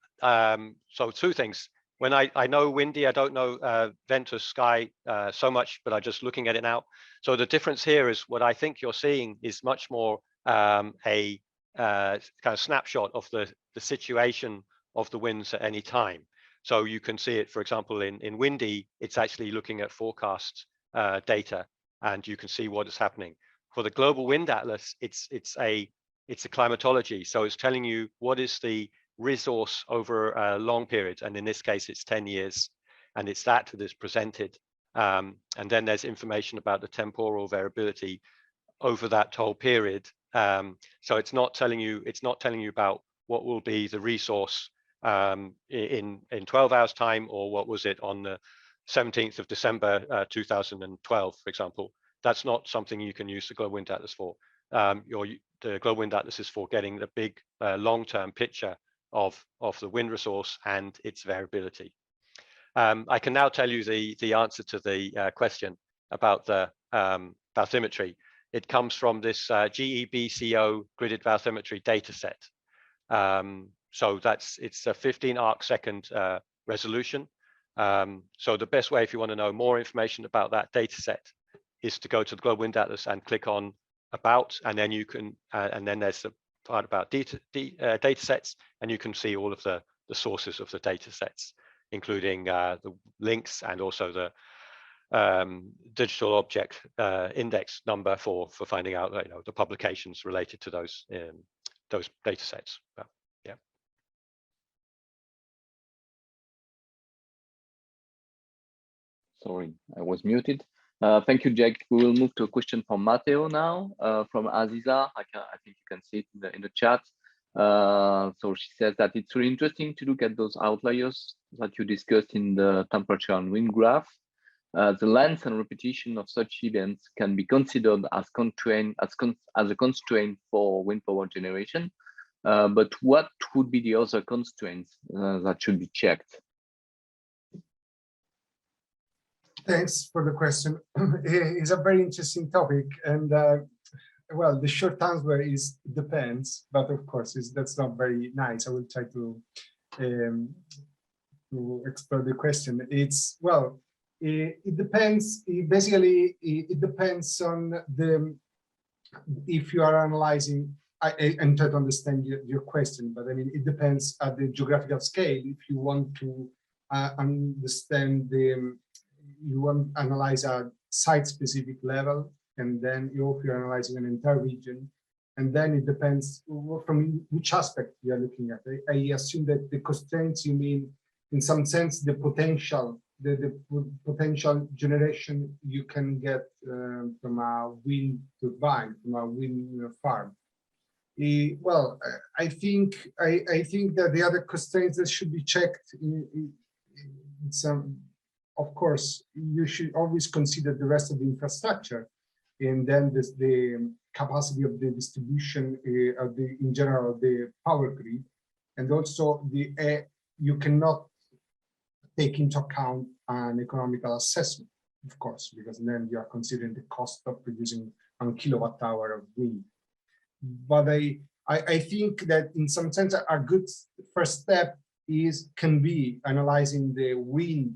two things. When I know windy, I don't know Ventus Sky so much, but I'm just looking at it now. So the difference here is what I think you're seeing is much more a kind of snapshot of the situation of the winds at any time. So you can see it, for example, in windy, it's actually looking at forecast data, and you can see what is happening. For the Global Wind Atlas, it's a climatology, so it's telling you what is the resource over a long period, and in this case it's 10 years, and it's that is presented, and then there's information about the temporal variability over that whole period. So it's not telling you about what will be the resource in 12 hours time, or what was it on the 17th of December 2012, for example. That's not something you can use the Global Wind Atlas for. The Global Wind Atlas is for getting the big long-term picture of the wind resource and its variability. I can now tell you the answer to the question about the bathymetry. It comes from this GEBCO gridded bathymetry data set. So it's a 15 arc-second resolution. So the best way, if you want to know more information about that data set, is to go to the Global Wind Atlas and click on About, and then you can, and then there's the part about data sets, and you can see all of the sources of the data sets, including the links and also the digital object index number for finding out the publications related to those data sets. Yeah. Sorry, I was muted. Thank you, Jack. We will move to a question from Matteo now, from Aziza. I think you can see it in the chat. So she says that it's really interesting to look at those outliers that you discussed in the temperature and wind graph. The length and repetition of such events can be considered as a constraint for wind power generation. But what would be the other constraints that should be checked? Thanks for the question. It's a very interesting topic, and well, the short answer is depends, but of course that's not very nice. I will try to explore the question. It's, well, it depends. Basically, it depends on if you are analyzing. I'm trying to understand your question, but I mean, it depends at the geographical scale. If you want to understand you want to analyze a site-specific level, and then if you're analyzing an entire region, and then it depends from which aspect you are looking at. I assume that the constraints you mean, in some sense, the potential generation you can get from a wind turbine, from a wind farm. Well, I think that the other constraints that should be checked in some. Of course, you should always consider the rest of the infrastructure, and then the capacity of the distribution in general, the power grid, and also you cannot take into account an economical assessment, of course, because then you are considering the cost of producing 1 kilowatt hour of wind. But I think that in some sense, a good first step can be analyzing the wind.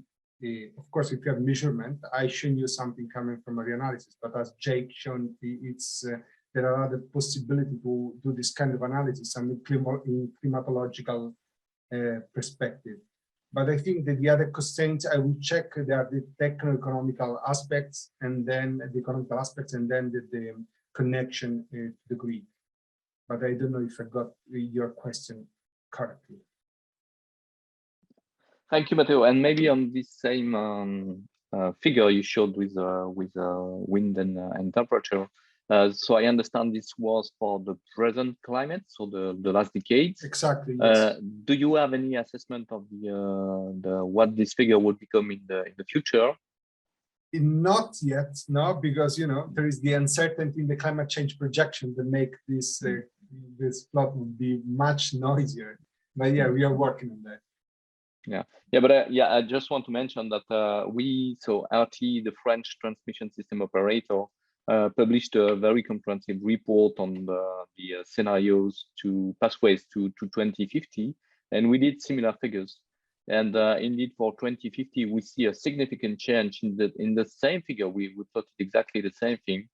Of course, if you have measurement, I shown you something coming from a reanalysis, but as Jake shown, there are other possibilities to do this kind of analysis and in climatological perspective. But I think that the other constraints I will check are the techno-economical aspects, and then the economical aspects, and then the connection to the grid. But I don't know if I got your question correctly. Thank you, Matteo. And maybe on this same figure you showed with wind and temperature. So I understand this was for the present climate, so the last decades. Exactly. Yes. Do you have any assessment of the what this figure would become in the future? Not yet, no, because there is the uncertainty in the climate change projection that make this this plot would be much noisier. But yeah, we are working on that. Yeah, but I just want to mention that so RT, the French transmission system operator, published a very comprehensive report on the scenarios to pathways to 2050, and we did similar figures. And indeed, for 2050, we see a significant change in the same figure. We plotted exactly the same thing,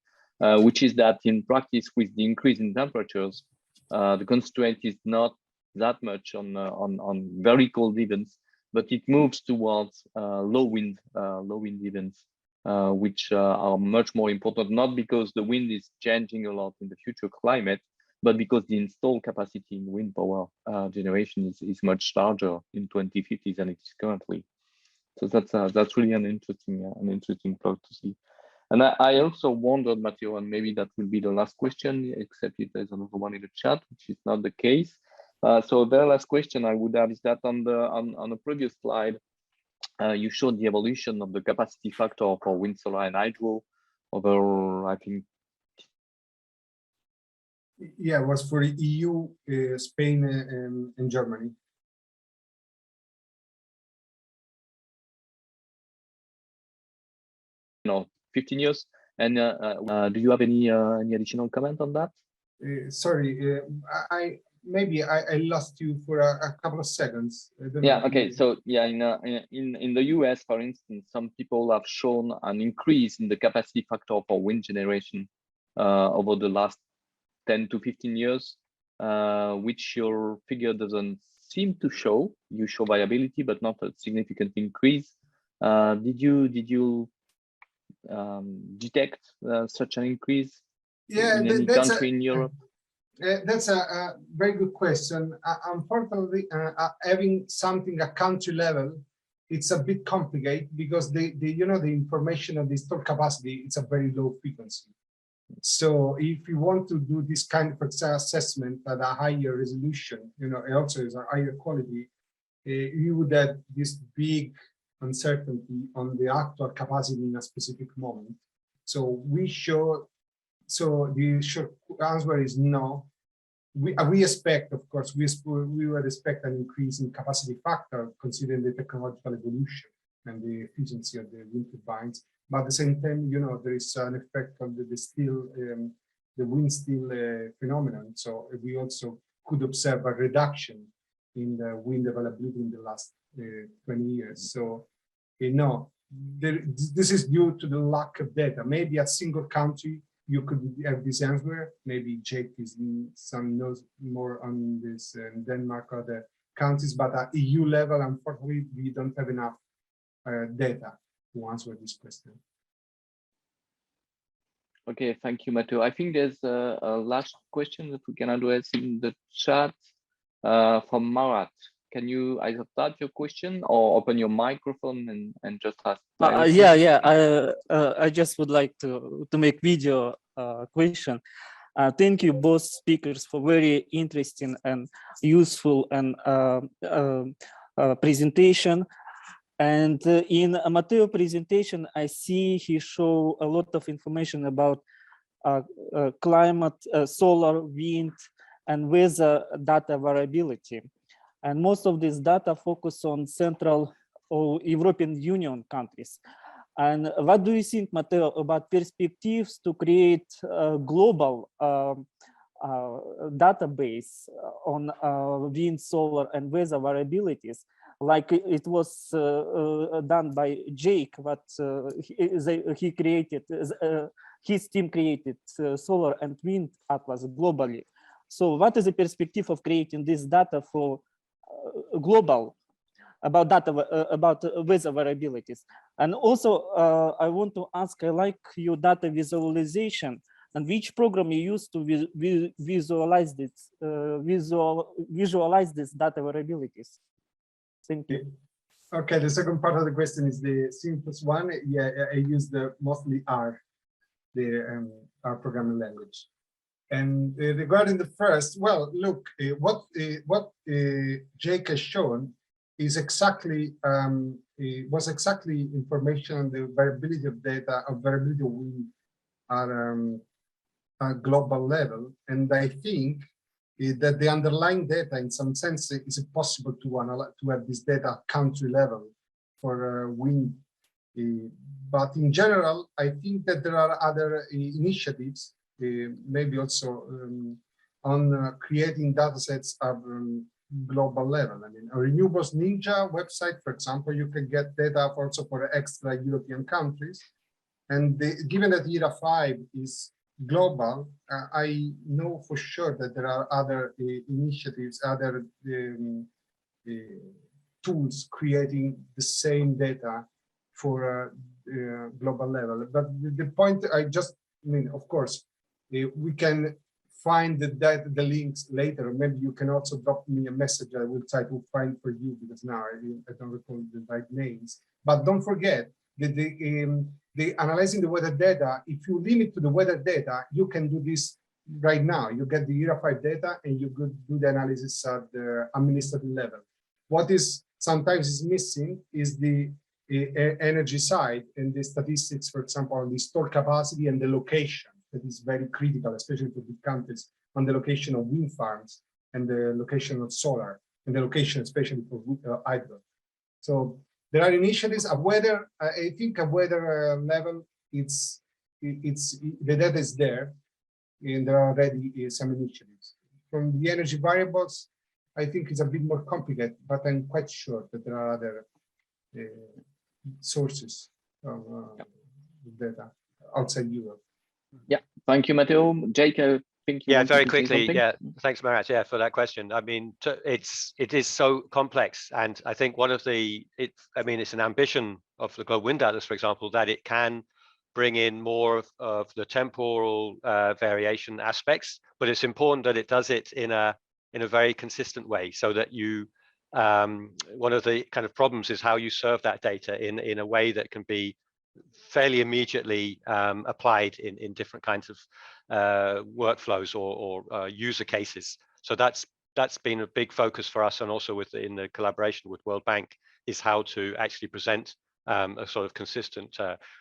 which is that in practice, with the increase in temperatures, the constraint is not that much on very cold events, but it moves towards low wind events, which are much more important, not because the wind is changing a lot in the future climate, but because the installed capacity in wind power generation is much larger in 2050 than it is currently. So that's really an interesting plot to see. And I also wondered, Matteo, and maybe that will be the last question, except if there's another one in the chat, which is not the case. So the last question I would have is that on the previous slide, you showed the evolution of the capacity factor for wind, solar, and hydro over, I think. Yeah, it was for EU, Spain, and Germany. 15 years. And do you have any additional comment on that? Sorry, maybe I lost you for a couple of seconds. Yeah. Okay. So yeah, in the US, for instance, some people have shown an increase in the capacity factor for wind generation over the last 10 to 15 years, which your figure doesn't seem to show. You show viability, but not a significant increase. Did you detect such an increase in any country in Europe? That's a very good question. Unfortunately, having something at country level, it's a bit complicated because the information of the stored capacity, it's a very low frequency. So if you want to do this kind of assessment at a higher resolution, also is a higher quality, you would have this big uncertainty on the actual capacity in a specific moment. So the short answer is no. We expect, of course, we would expect an increase in capacity factor considering the technological evolution and the efficiency of the wind turbines. But at the same time, there is an effect of the wind still phenomenon. So we also could observe a reduction in the wind availability in the last 20 years. So no, this is due to the lack of data. Maybe a single country you could have this answer. Maybe Jake knows more on this Denmark or the countries, but at EU level, unfortunately, we don't have enough data to answer this question. Okay, thank you, Matteo. I think there's a last question that we can address in the chat from Marat. Can you either start your question or open your microphone and just ask? I just would like to make video question. Thank you both speakers for very interesting and useful and presentation. And in Matteo presentation, I see he show a lot of information about climate, solar, wind, and weather data variability. And most of this data focus on central or European Union countries. And what do you think, Matteo, about perspectives to create a global database on wind, solar, and weather variabilities, like it was done by Jake, what he created, his team created solar and wind atlas globally. So what is the perspective of creating this data for global about data about weather variabilities? And also I want to ask, I like your data visualization and which program you use to visualize this visualize this data variabilities. Thank you. Okay, the second part of the question is the simplest one. Yeah, I use the mostly R, the R programming language. And regarding the first, well, look, what Jake has shown is exactly was exactly information on the variability of data, of variability of wind at a global level. And I think that the underlying data, in some sense, is possible to analyze, to have this data at country level for wind. But in general, I think that there are other initiatives, maybe also on creating data sets at global level. I mean, a Renewables Ninja website, for example, you can get data also for extra European countries. And given that ERA 5 is global, I know for sure that there are other initiatives, other tools creating the same data for global level. But the point I mean, of course, we can find the links later. Maybe you can also drop me a message. I will try to find for you, because now I don't recall the right names. But don't forget that the analyzing the weather data, if you limit to the weather data, you can do this right now. You get the ERA 5 data and you could do the analysis at the administrative level. What is sometimes is missing is the energy side and the statistics, for example, on the store capacity and the location. That is very critical, especially for big countries, on the location of wind farms and the location of solar and the location, especially for hydro. So there are initiatives of weather. I think at weather level, the data is there, and there are already some initiatives. From the energy variables, I think it's a bit more complicated, but I'm quite sure that there are other sources of data outside Europe. Yeah, thank you, Matteo. Jake, I think you very quickly. Yeah, thanks, Marat. Yeah, for that question. I mean, it is so complex, and I think one of the it's an ambition of the Global Wind Atlas, for example, that it can bring in more of the temporal variation aspects, but it's important that it does it in a very consistent way, so that you one of the kind of problems is how you serve that data in a way that can be fairly immediately applied in different kinds of workflows or user cases. So that's been a big focus for us, and also in the collaboration with World Bank, is how to actually present a sort of consistent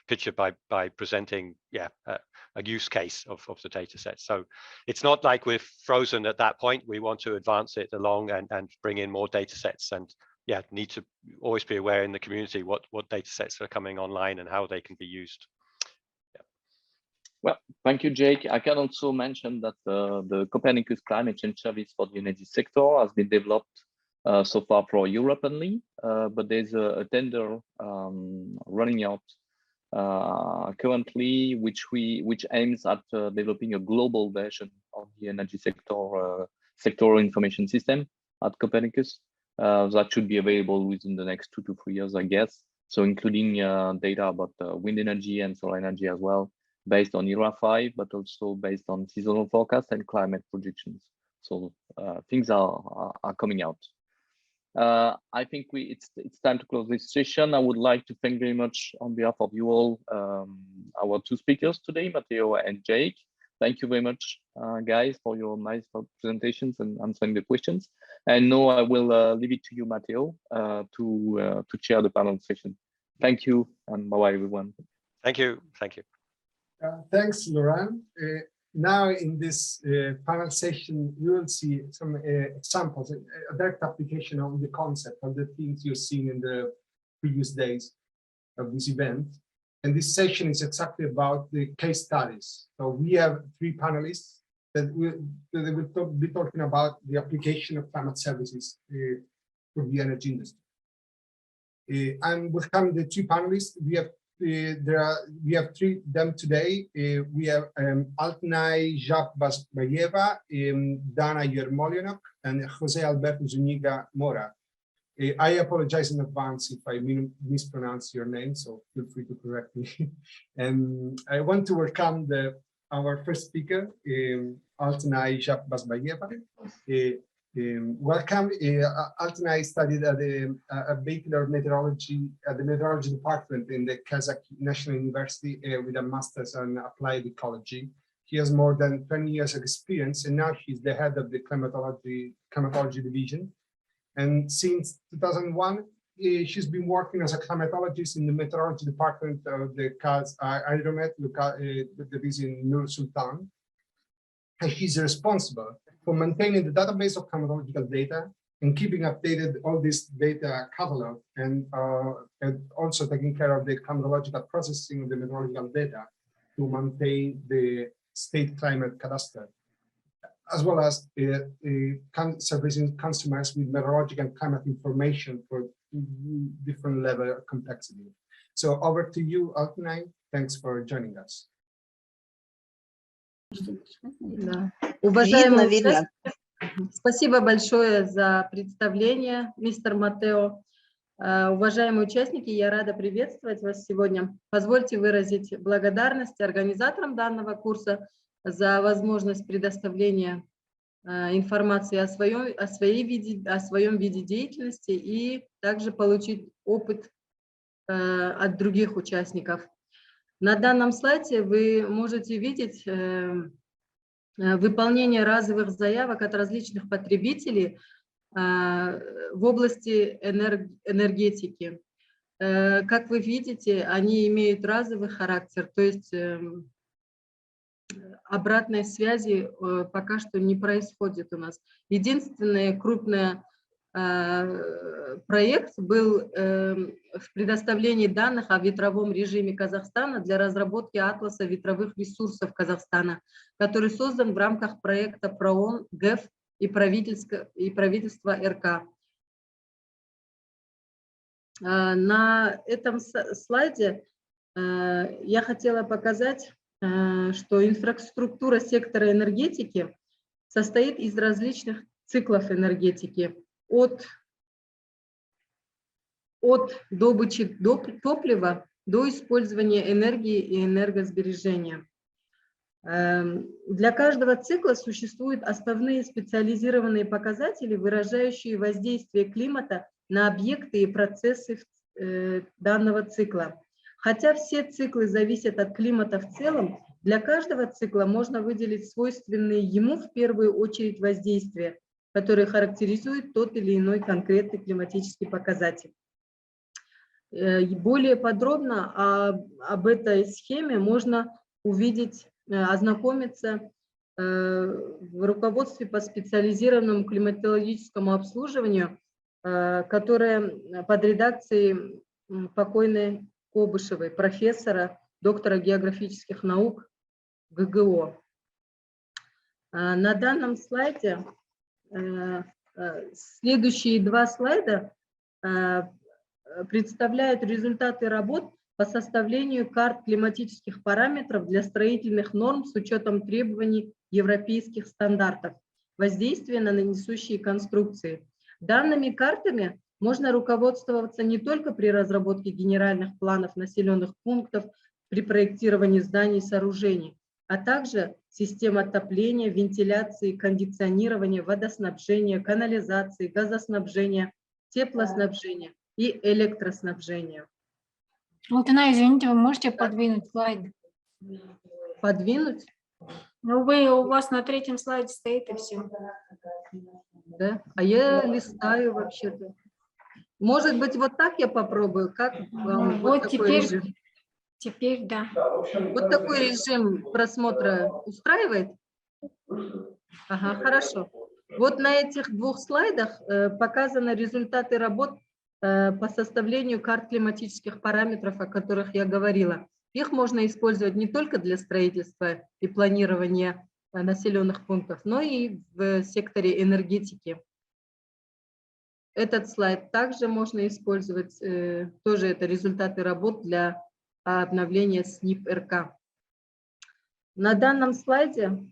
picture by presenting a use case of the data set. So it's not like we're frozen at that point. We want to advance it along and bring in more data sets, and need to always be aware in the community what data sets are coming online and how they can be used. Well, thank you, Jake. I can also mention that the Copernicus Climate Change Service for the energy sector has been developed so far for Europe only, but there's a tender running out currently, which aims at developing a global version of the energy sector sectoral information system at Copernicus. That should be available within the next 2 to 3 years, I guess. So including data about wind energy and solar energy as well, based on ERA 5, but also based on seasonal forecast and climate projections. So things are coming out. I think it's time to close this session. I would like to thank very much on behalf of you all, our 2 speakers today, Matteo and Jake. Thank you very much, guys, for your nice presentations and answering the questions. And now I will leave it to you, Matteo, to chair the panel session. Thank you, and bye-bye, everyone. Thank you. Thank you. Thanks, Laurent. Now in this panel session, you will see some examples, a direct application of the concept of the things you're seeing in the previous days of this event. And this session is exactly about the case studies. So we have 3 panelists that will be talking about the application of climate services for the energy industry. And with coming the 2 panelists, we have 3 of them today. We have Altnai Jabasbayeva, Dana Yermolianok, and Jose Alberto Zuniga Mora. I apologize in advance if I mispronounce your name, so feel free to correct me. And I want to welcome our first speaker, Altnai Jabasbayeva. Welcome. Altnai studied at the Bachelor of Meteorology at the Meteorology Department in the Kazakh National University with a master's on applied ecology. He has more than 20 years of experience, and now he's the head of the climatology division. And since 2001, she's been working as a climatologist in the meteorology department of the Kaz Hydromet that is in Nur Sultan. And she's responsible for maintaining the database of climatological data and keeping updated all this data catalog, and also taking care of the climatological processing of the meteorological data to maintain the state climate cadastre, as well as servicing consumers with meteorological and climate information for different level of complexity. So over to you, Altnai. Thanks for joining us. Да. Уважаемые участники, спасибо большое за представление, мистер Матео. Уважаемые участники, я рада приветствовать вас сегодня. Позвольте выразить благодарность организаторам данного курса за возможность предоставления информации о своем виде деятельности и также получить опыт от других участников. На данном слайде вы можете видеть выполнение разовых заявок от различных потребителей в области энергетики. Как вы видите, они имеют разовый характер, то есть обратной связи пока что не происходит у нас. Единственный крупный проект был в предоставлении данных о ветровом режиме Казахстана для разработки атласа ветровых ресурсов Казахстана, который создан в рамках проекта ПРООН, ГЭФ и правительства РК. На этом слайде я хотела показать, что инфраструктура сектора энергетики состоит из различных циклов энергетики, от добычи топлива до использования энергии и энергосбережения. Для каждого цикла существуют основные специализированные показатели, выражающие воздействие климата на объекты и процессы данного цикла. Хотя все циклы зависят от климата в целом, для каждого цикла можно выделить свойственные ему в первую очередь воздействия, которые характеризуют тот или иной конкретный климатический показатель. Более подробно об этой схеме можно увидеть, ознакомиться в руководстве по специализированному климатологическому обслуживанию, которое под редакцией покойной Кобышевой, профессора, доктора географических наук ГГО. На данном слайде следующие 2 слайда представляют результаты работ по составлению карт климатических параметров для строительных норм с учетом требований европейских стандартов, воздействия на несущие конструкции. Данными картами можно руководствоваться не только при разработке генеральных планов населенных пунктов, при проектировании зданий и сооружений, а также систем отопления, вентиляции, кондиционирования, водоснабжения, канализации, газоснабжения, теплоснабжения и электроснабжения. Алтынай, извините, вы можете подвинуть слайд? Подвинуть? Ну, у вас на 3-м слайде стоит и все. Да? А я листаю вообще-то. Может быть, вот так я попробую, как вам вот такой режим? Теперь да. Вот такой режим просмотра устраивает? Ага, хорошо. Вот на этих 2 слайдах показаны результаты работ по составлению карт климатических параметров, о которых я говорила. Их можно использовать не только для строительства и планирования населенных пунктов, но и в секторе энергетики. Этот слайд также можно использовать, тоже это результаты работ для обновления СНИП-РК. На данном слайде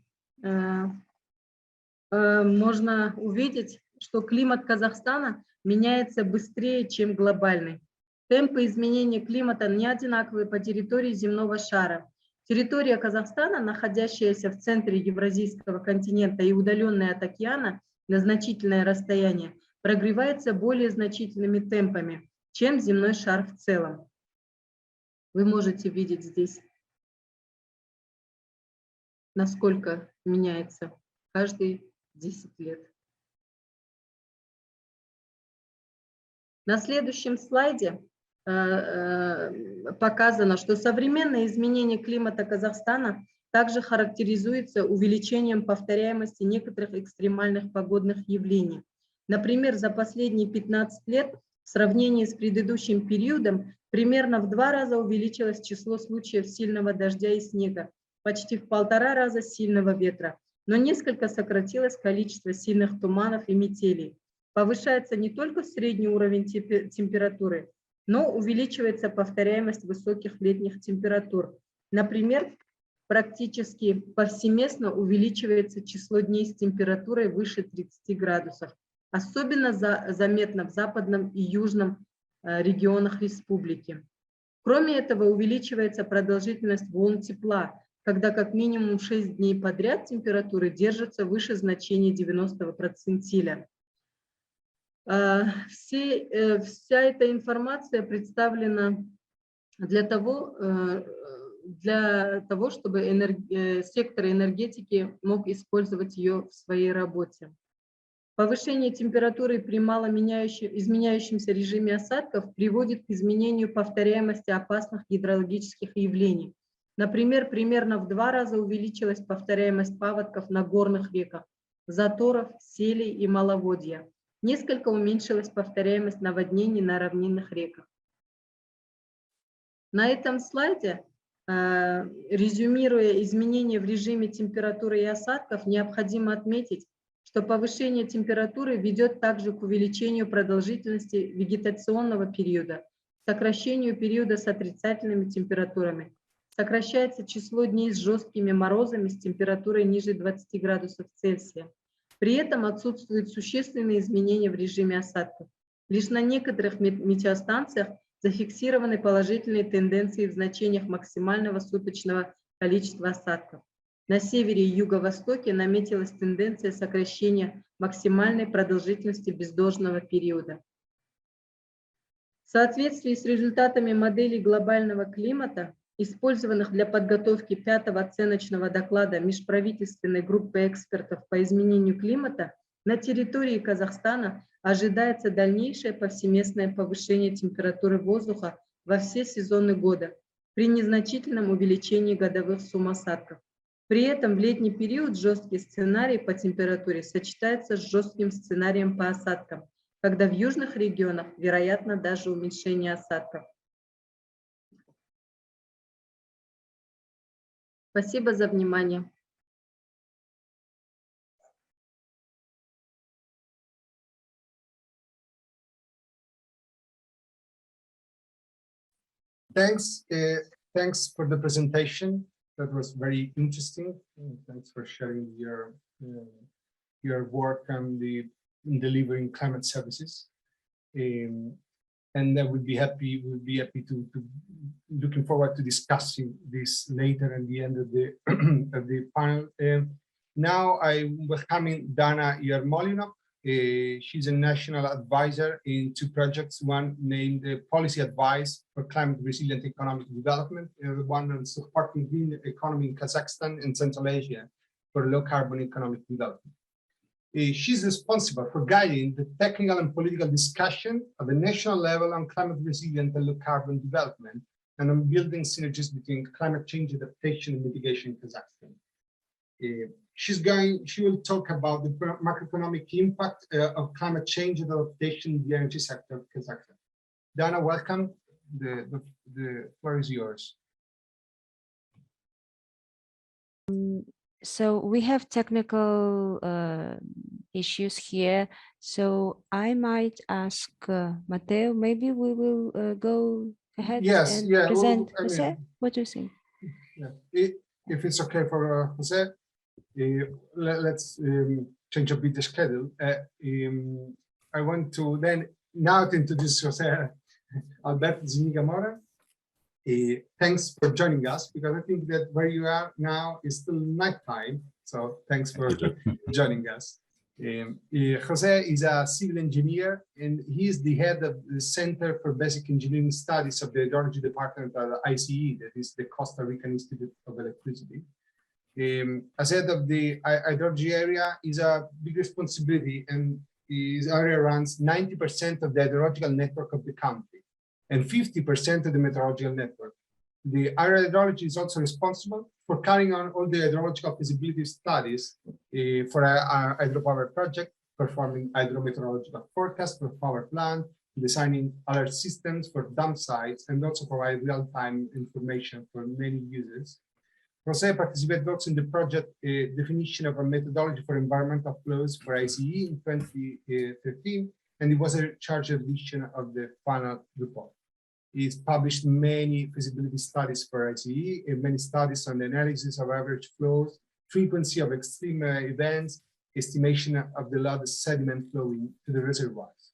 можно увидеть, что климат Казахстана меняется быстрее, чем глобальный. Темпы изменения климата не одинаковые по территории земного шара. Территория Казахстана, находящаяся в центре Евразийского континента и удаленная от океана на значительное расстояние, прогревается более значительными темпами, чем земной шар в целом. Вы можете видеть здесь, насколько меняется каждые 10 лет. На следующем слайде показано, что современное изменение климата Казахстана также характеризуется увеличением повторяемости некоторых экстремальных погодных явлений. Например, за последние 15 лет в сравнении с предыдущим периодом примерно в 2 раза увеличилось число случаев сильного дождя и снега, почти в 1,5 раза сильного ветра, но несколько сократилось количество сильных туманов и метелей. Повышается не только средний уровень температуры, но увеличивается повторяемость высоких летних температур. Например, практически повсеместно увеличивается число дней с температурой выше 30 градусов. Особенно заметно в западном и южном регионах республики. Кроме этого, увеличивается продолжительность волн тепла, когда как минимум 6 дней подряд температуры держатся выше значения 90-го процентиля. Вся эта информация представлена для того, чтобы сектор энергетики мог использовать ее в своей работе. Повышение температуры при малом изменяющемся режиме осадков приводит к изменению повторяемости опасных гидрологических явлений. Например, примерно в 2 раза увеличилась повторяемость паводков на горных реках, заторов, селей и маловодья. Несколько уменьшилась повторяемость наводнений на равнинных реках. На этом слайде, резюмируя изменения в режиме температуры и осадков, необходимо отметить, что повышение температуры ведет также к увеличению продолжительности вегетационного периода, сокращению периода с отрицательными температурами. Сокращается число дней с жесткими морозами с температурой ниже 20 градусов Цельсия. При этом отсутствуют существенные изменения в режиме осадков. Лишь на некоторых метеостанциях зафиксированы положительные тенденции в значениях максимального суточного количества осадков. На севере и юго-востоке наметилась тенденция сокращения максимальной продолжительности бездождного периода. В соответствии с результатами моделей глобального климата, использованных для подготовки 5-го оценочного доклада межправительственной группы экспертов по изменению климата, на территории Казахстана ожидается дальнейшее повсеместное повышение температуры воздуха во все сезоны года при незначительном увеличении годовых сумм осадков. При этом в летний период жесткий сценарий по температуре сочетается с жестким сценарием по осадкам, когда в южных регионах вероятно даже уменьшение осадков. Спасибо за внимание. Thanks for the presentation. That was very interesting. Thanks for sharing your work on in delivering climate services. And I would be happy. To looking forward to discussing this later at the end of the panel. Now I'm welcoming Dana Yermolinov. She's a national advisor in 2 projects, one named Policy Advice for Climate Resilient Economic Development, and the one on supporting green economy in Kazakhstan and Central Asia for low carbon economic development. She's responsible for guiding the technical and political discussion at the national level on climate resilient and low carbon development, and on building synergies between climate change adaptation and mitigation in Kazakhstan. She will talk about the macroeconomic impact of climate change and adaptation in the energy sector of Kazakhstan. Dana, welcome. The floor is yours. So we have technical issues here. So I might ask Matteo, maybe we will go ahead and present. Jose, what do you think? Yeah. If it's okay for Jose, let's change a bit the schedule. I want to then now to introduce Jose Alberto Zuniga Mora. Thanks for joining us, because I think that where you are now is still nighttime. So thanks for joining us. Jose is a civil engineer, and he is the head of the Center for Basic Engineering Studies of the Hydrology Department of the ICE, that is the Costa Rican Institute of Electricity. As head of the hydrology area is a big responsibility, and his area runs 90% of the hydrological network of the country and 50% of the meteorological network. The area hydrology is also responsible for carrying on all the hydrological feasibility studies for our hydropower project, performing hydrometeorological forecasts for power plant, designing alert systems for dam sites, and also provide real-time information for many users. Jose participated also in the project definition of a methodology for environmental flows for ICE in 2013, and it was a charge edition of the final report. He's published many feasibility studies for ICE and many studies on the analysis of average flows, frequency of extreme events, estimation of the largest sediment flowing to the reservoirs.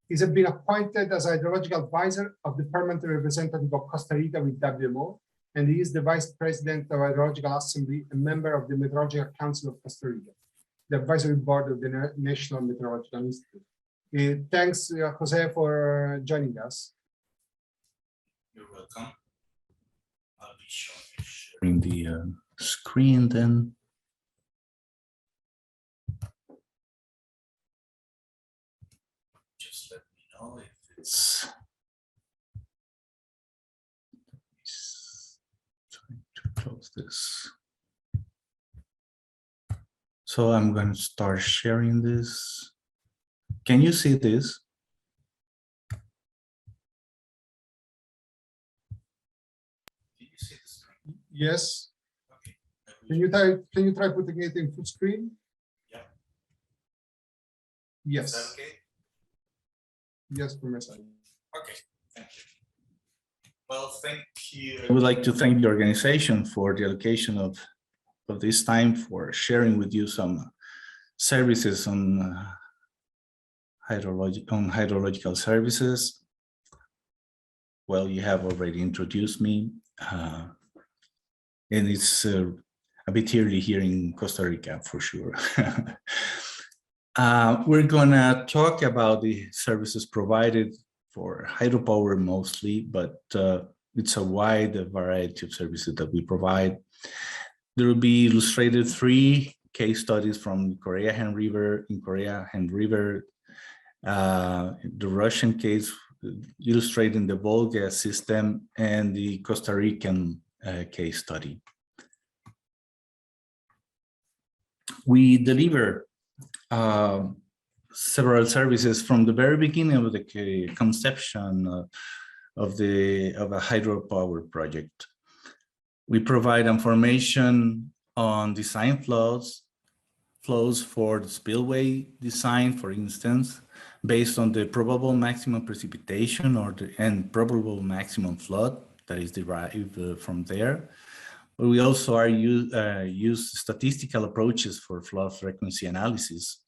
He's been appointed as hydrological advisor of the permanent representative of Costa Rica with WMO, and he is the vice president of Hydrological Assembly and member of the Meteorological Council of Costa Rica, the advisory board of the National Meteorological Institute. Thanks, Jose, for joining us. You're welcome. I'll be sharing the screen then. Just let me know if it's trying to close this. So I'm going to start sharing this. Can you see this? Yes. Okay. Can you try putting it in full screen? Yeah. Yes. Is that okay? Yes, from my side. Okay. Thank you. Well, thank you. I would like to thank the organization for the allocation of this time for sharing with you some services on hydrological services. Well, you have already introduced me. And it's a bit early here in Costa Rica, for sure. We're gonna talk about the services provided for hydropower mostly, but it's a wide variety of services that we provide. There will be illustrated 3 case studies from Korea-Han River, the Russian case illustrating the Volga system, and the Costa Rican case study. We deliver several services from the very beginning of the conception of a hydropower project. We provide information on design flows for the spillway design, for instance, based on the probable maximum precipitation and probable maximum flood that is derived from there. But we also use statistical approaches for flood frequency analysis.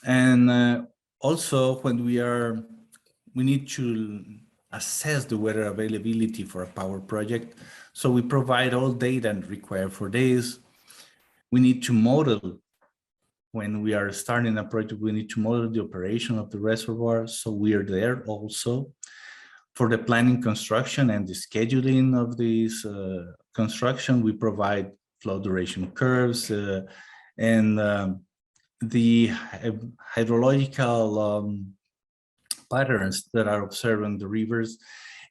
And also when we need to assess the weather availability for a power project. So we provide all data required for this. We need to model, when we are starting a project, we need to model the operation of the reservoir. So we are there also. For the planning, construction, and the scheduling of this construction, we provide flow duration curves and the hydrological patterns that are observed on the rivers.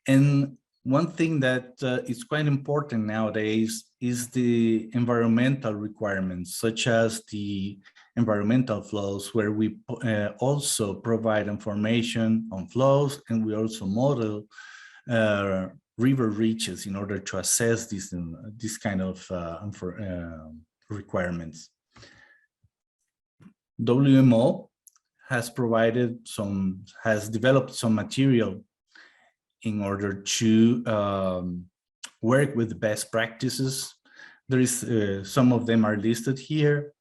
And one thing that is quite important nowadays is the environmental requirements, such as the environmental flows, where we also provide information on flows, and we also model river reaches in order to assess this kind of requirements. WMO has developed some material in order to work with the best practices. There is some of them are listed here.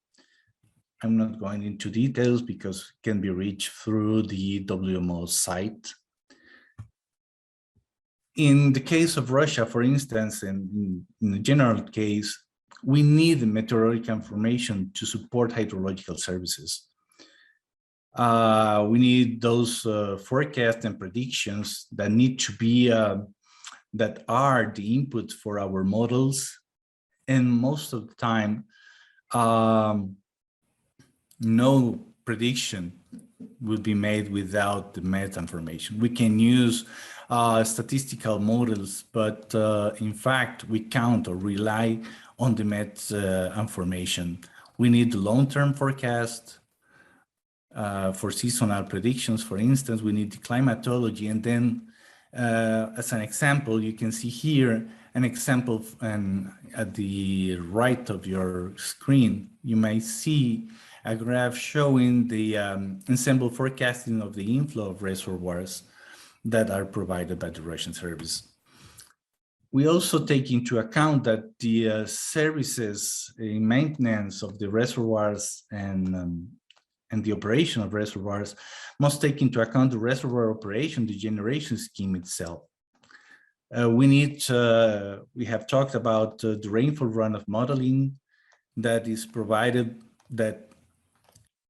I'm not going into details because it can be reached through the WMO site. In the case of Russia, for instance, and in the general case, we need meteorological information to support hydrological services. We need those forecasts and predictions that need to be, that are the input for our models. And most of the time, no prediction will be made without the meta information. We can use statistical models, but in fact, we count or rely on the meta information. We need long-term forecast for seasonal predictions. For instance, we need the climatology. And then as an example, you can see here an example, and at the right of your screen, you may see a graph showing the ensemble forecasting of the inflow of reservoirs that are provided by the Russian service. We also take into account that the services in maintenance of the reservoirs and the operation of reservoirs must take into account the reservoir operation, the generation scheme itself. We have talked about the rainfall runoff modeling that is provided, that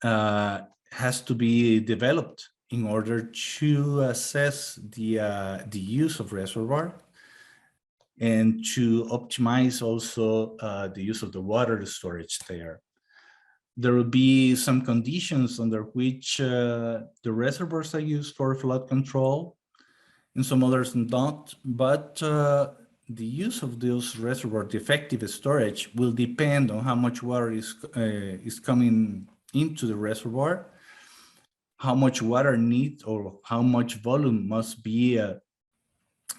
has to be developed in order to assess the use of reservoir and to optimize also the use of the water storage there. There will be some conditions under which the reservoirs are used for flood control, and some others not, but the use of those reservoirs, the effective storage, will depend on how much water is coming into the reservoir, how much water needs or how much volume must be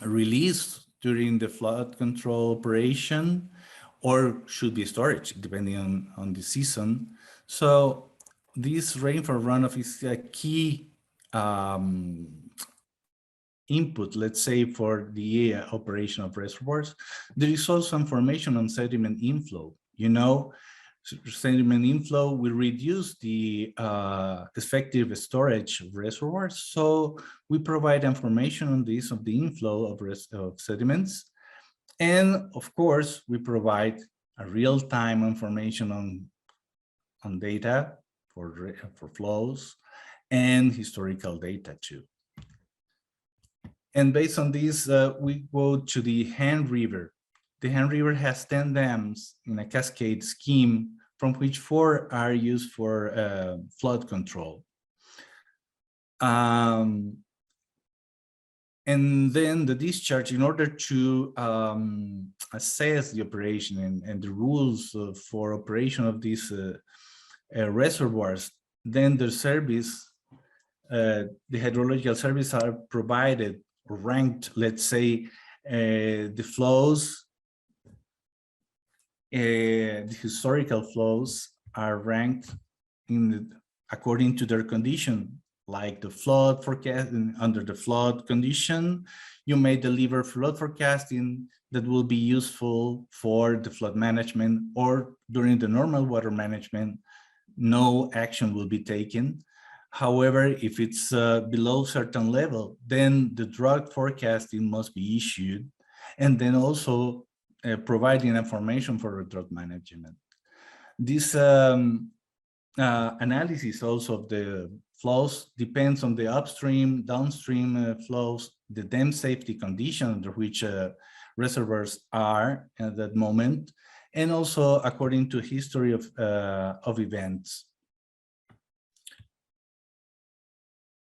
released during the flood control operation, or should be storage, depending on the season. So this rainfall runoff is a key input, let's say, for the operation of reservoirs. There is also information on sediment inflow. You know, sediment inflow will reduce the effective storage of reservoirs. So we provide information on this, of the inflow of sediments. And of course, we provide a real-time information on data for flows and historical data too. And based on this, we go to the Han River. The Han River has 10 dams in a cascade scheme, from which 4 are used for flood control. And then the discharge, in order to assess the operation and the rules for operation of these reservoirs, then the service, the hydrological service are provided, ranked, let's say, the flows, the historical flows are ranked according to their condition, like the flood forecast. Under the flood condition, you may deliver flood forecasting that will be useful for the flood management, or during the normal water management, no action will be taken. However, if it's below certain level, then the drought forecasting must be issued, and then also providing information for drought management. This analysis also of the flows depends on the upstream, downstream flows, the dam safety condition under which reservoirs are at that moment, and also according to history of events.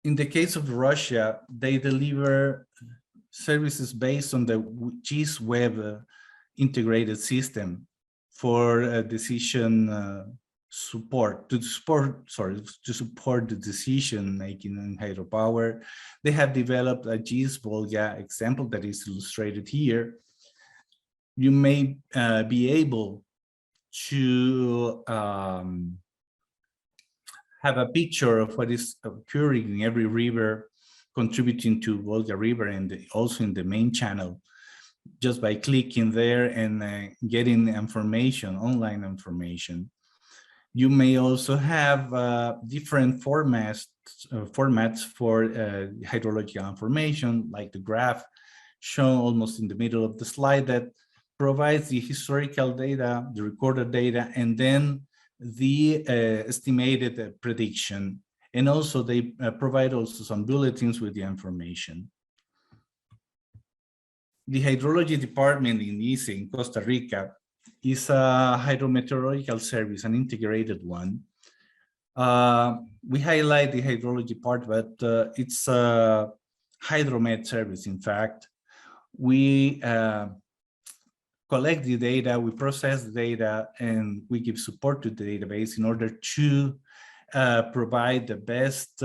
In the case of Russia, they deliver services based on the GIS-Web integrated system for decision support the decision making in hydropower. They have developed a GIS Volga example that is illustrated here. You may be able to have a picture of what is occurring in every river contributing to Volga River and also in the main channel, just by clicking there and getting information, online information. You may also have different formats for hydrological information, like the graph shown almost in the middle of the slide that provides the historical data, the recorded data, and then the estimated prediction. And also they provide also some bulletins with the information. The hydrology department in ICE in Costa Rica is a hydrometeorological service, an integrated one. We highlight the hydrology part, but it's a hydromet service. In fact, we collect the data, we process the data, and we give support to the database in order to provide the best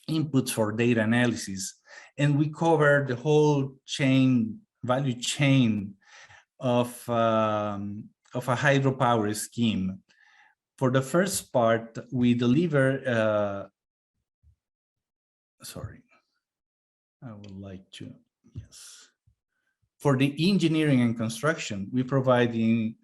inputs for data analysis. And we cover the whole chain, value chain of a hydropower scheme. For the first part, we deliver, sorry, I would like to, yes. For the engineering and construction, we provide the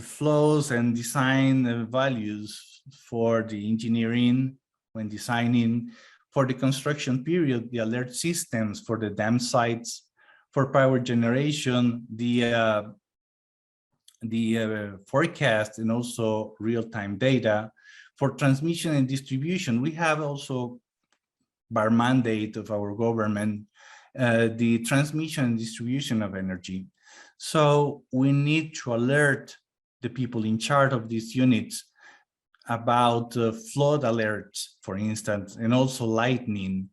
flows and design values for the engineering when designing. For the construction period, the alert systems for the dam sites. For power generation, the forecast and also real-time data. For transmission and distribution, we have also, by mandate of our government, the transmission and distribution of energy. So we need to alert the people in charge of these units about flood alerts, for instance, and also lightning,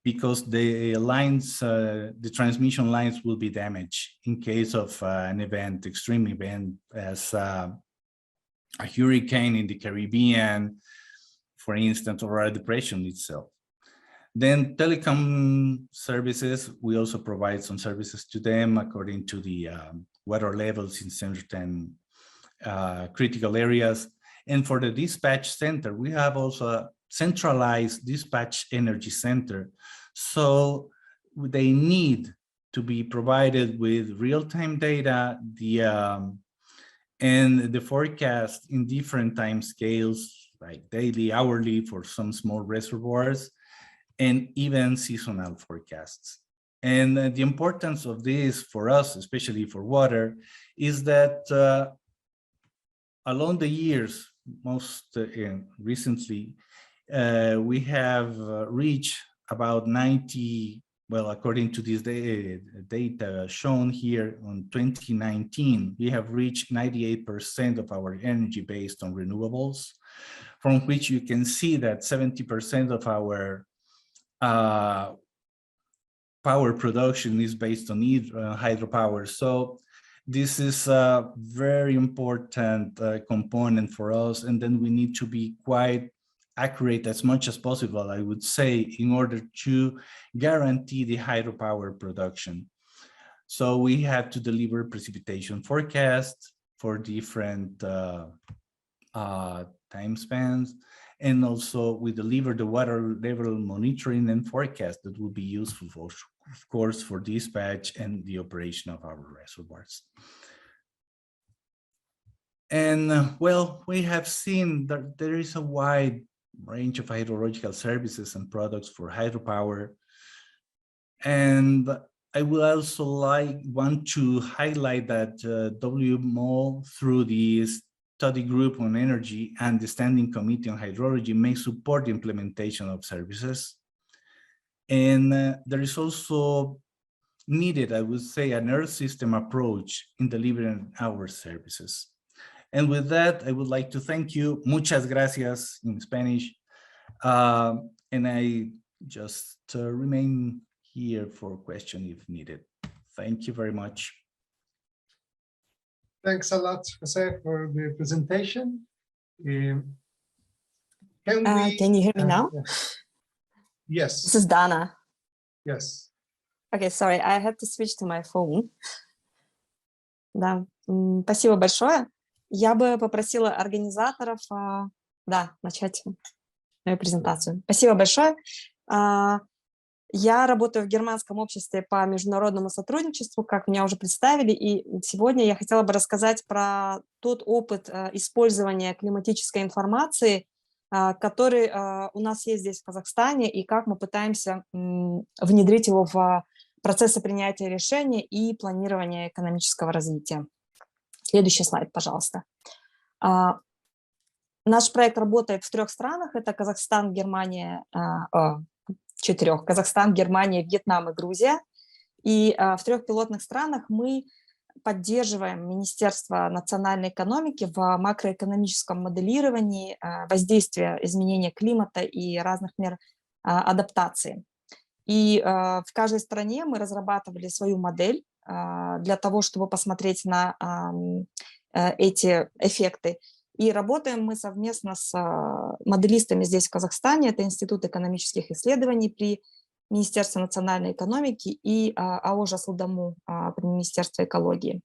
because the lines, the transmission lines will be damaged in case of an event, extreme event, as a hurricane in the Caribbean, for instance, or a depression itself. Then telecom services, we also provide some services to them according to the water levels in certain critical areas. And for the dispatch center, we have also a centralized dispatch energy center. So they need to be provided with real-time data, and the forecast in different time scales, like daily, hourly for some small reservoirs, and even seasonal forecasts. And the importance of this for us, especially for water, is that along the years, most recently, we have reached about 90, well, according to this data shown here on 2019, we have reached 98% of our energy based on renewables, from which you can see that 70% of our power production is based on hydropower. So this is a very important component for us. And then we need to be quite accurate as much as possible, I would say, in order to guarantee the hydropower production. So we have to deliver precipitation forecasts for different time spans. And also we deliver the water level monitoring and forecast that will be useful, for, of course, for dispatch and the operation of our reservoirs. And well, we have seen that there is a wide range of hydrological services and products for hydropower. And I would also want to highlight that WMO, through the Study Group on Energy and the Standing Committee on Hydrology, may support the implementation of services. And there is also needed, I would say, an Earth system approach in delivering our services. And with that, I would like to thank you. Muchas gracias in Spanish. And I just remain here for question if needed. Thank you very much. Thanks a lot, Jose, for the presentation. Can you hear me now? Yes. This is Dana. Yes. Okay, sorry, I had to switch to my phone. Да, спасибо большое. Я бы попросила организаторов, начать мою презентацию. Спасибо большое. Я работаю в Германском обществе по международному сотрудничеству, как меня уже представили, и сегодня я хотела бы рассказать про тот опыт использования климатической информации, который у нас есть здесь в Казахстане, и как мы пытаемся внедрить его в процессы принятия решений и планирования экономического развития. Следующий слайд, пожалуйста. Наш проект работает в 3 странах. Это Казахстан, Германия, 4. Казахстан, Германия, Вьетнам и Грузия. И в 3 пилотных странах мы поддерживаем Министерство национальной экономики в макроэкономическом моделировании воздействия изменения климата и разных мер адаптации. И в каждой стране мы разрабатывали свою модель для того, чтобы посмотреть на эти эффекты. И работаем мы совместно с моделистами здесь в Казахстане. Это Институт экономических исследований при Министерстве национальной экономики и АО «Жасылдаму» при Министерстве экологии.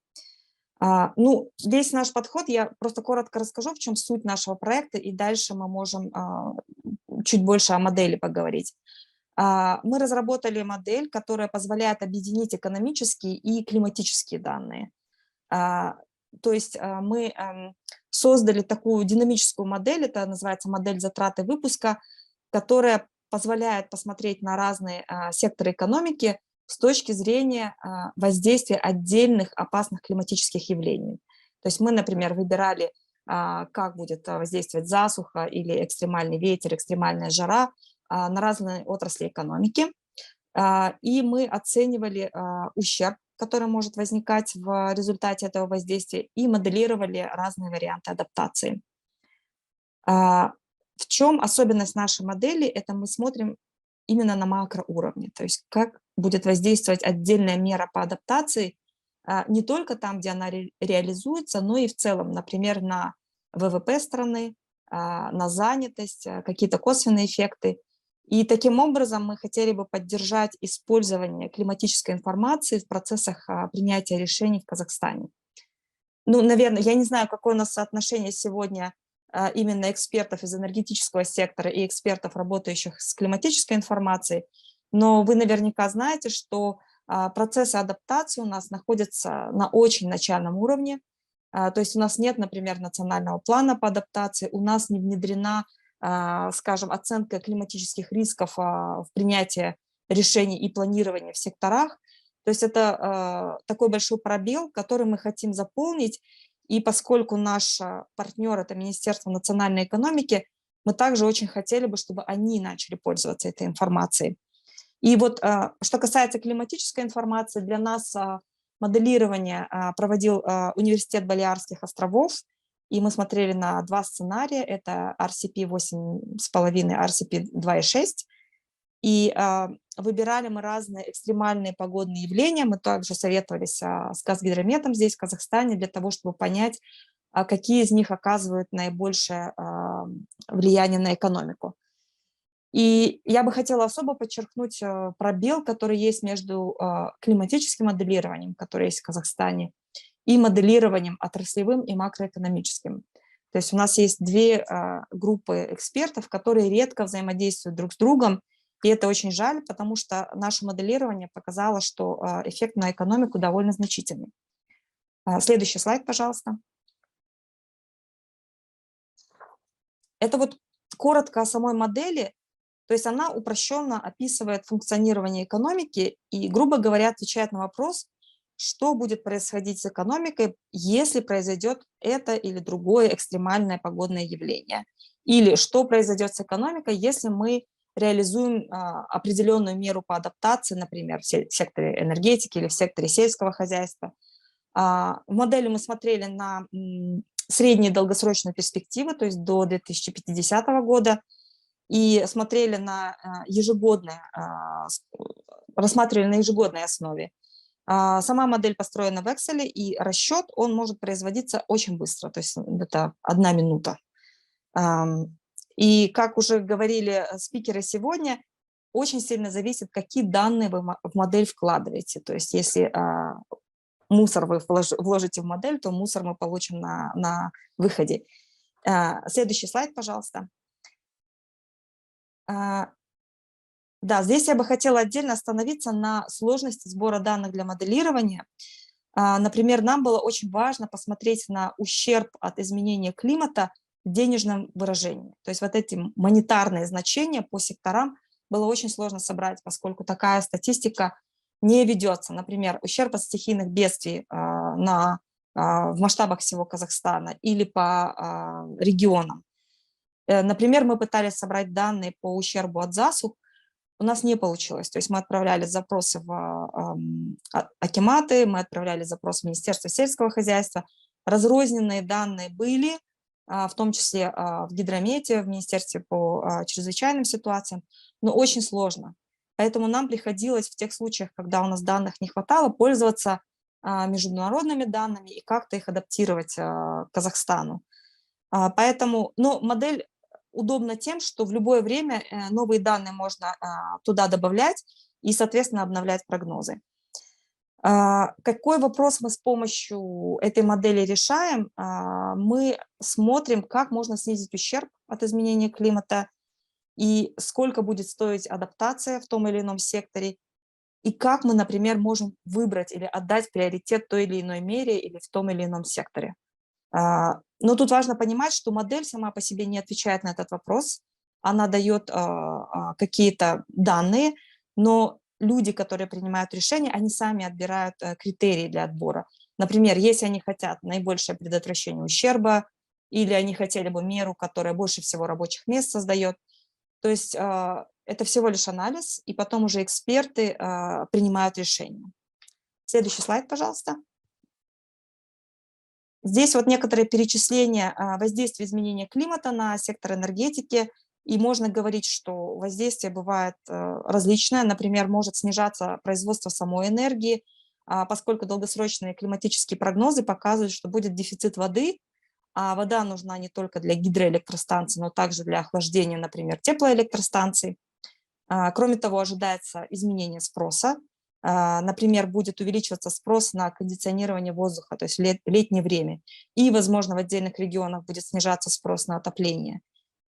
Ну, весь наш подход, я просто коротко расскажу, в чем суть нашего проекта, и дальше мы можем чуть больше о модели поговорить. Мы разработали модель, которая позволяет объединить экономические и климатические данные. То есть мы создали такую динамическую модель, это называется модель затраты выпуска, которая позволяет посмотреть на разные секторы экономики с точки зрения воздействия отдельных опасных климатических явлений. То есть мы, например, выбирали, как будет воздействовать засуха или экстремальный ветер, экстремальная жара на разные отрасли экономики. И мы оценивали ущерб, который может возникать в результате этого воздействия, и моделировали разные варианты адаптации. В чем особенность нашей модели? Это мы смотрим именно на макроуровне, то есть как будет воздействовать отдельная мера по адаптации не только там, где она реализуется, но и в целом, например, на ВВП страны, на занятость, какие-то косвенные эффекты. И таким образом мы хотели бы поддержать использование климатической информации в процессах принятия решений в Казахстане. Ну, наверное, я не знаю, какое у нас соотношение сегодня именно экспертов из энергетического сектора и экспертов, работающих с климатической информацией, но вы наверняка знаете, что процессы адаптации у нас находятся на очень начальном уровне. То есть у нас нет, например, национального плана по адаптации, у нас не внедрена, скажем, оценка климатических рисков в принятии решений и планирования в секторах. То есть это такой большой пробел, который мы хотим заполнить. И поскольку наш партнер – это Министерство национальной экономики, мы также очень хотели бы, чтобы они начали пользоваться этой информацией. И вот что касается климатической информации, для нас моделирование проводил Университет Балеарских островов, и мы смотрели на 2 сценария, это RCP 8,5, RCP 2,6, и выбирали мы разные экстремальные погодные явления, мы также советовались с Казгидрометом здесь, в Казахстане, для того, чтобы понять, какие из них оказывают наибольшее влияние на экономику. И я бы хотела особо подчеркнуть пробел, который есть между климатическим моделированием, которое есть в Казахстане, и моделированием отраслевым и макроэкономическим. То есть у нас есть 2 группы экспертов, которые редко взаимодействуют друг с другом, и это очень жаль, потому что наше моделирование показало, что эффект на экономику довольно значительный. Следующий слайд, пожалуйста. Это вот коротко о самой модели. То есть она упрощенно описывает функционирование экономики и, грубо говоря, отвечает на вопрос, что будет происходить с экономикой, если произойдет это или другое экстремальное погодное явление. Или что произойдет с экономикой, если мы реализуем определенную меру по адаптации, например, в секторе энергетики или в секторе сельского хозяйства. В модели мы смотрели на средние и долгосрочные перспективы, то есть до 2050 года, и смотрели на рассматривали на ежегодной основе Сама модель построена в Excel, и расчет он может производиться очень быстро, то есть это 1 минута. И как уже говорили спикеры сегодня, очень сильно зависит, какие данные вы в модель вкладываете. То есть если мусор вы вложите в модель, то мусор мы получим на выходе. Следующий слайд, пожалуйста. Да, здесь я бы хотела отдельно остановиться на сложности сбора данных для моделирования. Например, нам было очень важно посмотреть на ущерб от изменения климата в денежном выражении. То есть вот эти монетарные значения по секторам было очень сложно собрать, поскольку такая статистика не ведется. Например, ущерб от стихийных бедствий в масштабах всего Казахстана или по регионам. Например, мы пытались собрать данные по ущербу от засух, у нас не получилось. То есть мы отправляли запросы в акиматы, мы отправляли запросы в Министерство сельского хозяйства. Разрозненные данные были, в том числе в Гидромете, в Министерстве по чрезвычайным ситуациям, но очень сложно. Поэтому нам приходилось в тех случаях, когда у нас данных не хватало, пользоваться международными данными и как-то их адаптировать к Казахстану. Поэтому, модель удобно тем, что в любое время новые данные можно туда добавлять и, соответственно, обновлять прогнозы. Какой вопрос мы с помощью этой модели решаем? Мы смотрим, как можно снизить ущерб от изменения климата и сколько будет стоить адаптация в том или ином секторе, и как мы, например, можем выбрать или отдать приоритет той или иной мере или в том или ином секторе. Но тут важно понимать, что модель сама по себе не отвечает на этот вопрос. Она дает какие-то данные, но люди, которые принимают решения, они сами отбирают критерии для отбора. Например, если они хотят наибольшее предотвращение ущерба, или они хотели бы меру, которая больше всего рабочих мест создает. То есть это всего лишь анализ, и потом уже эксперты принимают решения. Следующий слайд, пожалуйста. Здесь вот некоторые перечисления воздействия изменения климата на сектор энергетики, и можно говорить, что воздействие бывает различное. Например, может снижаться производство самой энергии, поскольку долгосрочные климатические прогнозы показывают, что будет дефицит воды, а вода нужна не только для гидроэлектростанций, но также для охлаждения, например, теплоэлектростанций. Кроме того, ожидается изменение спроса. Например, будет увеличиваться спрос на кондиционирование воздуха, то есть в летнее время. И, возможно, в отдельных регионах будет снижаться спрос на отопление.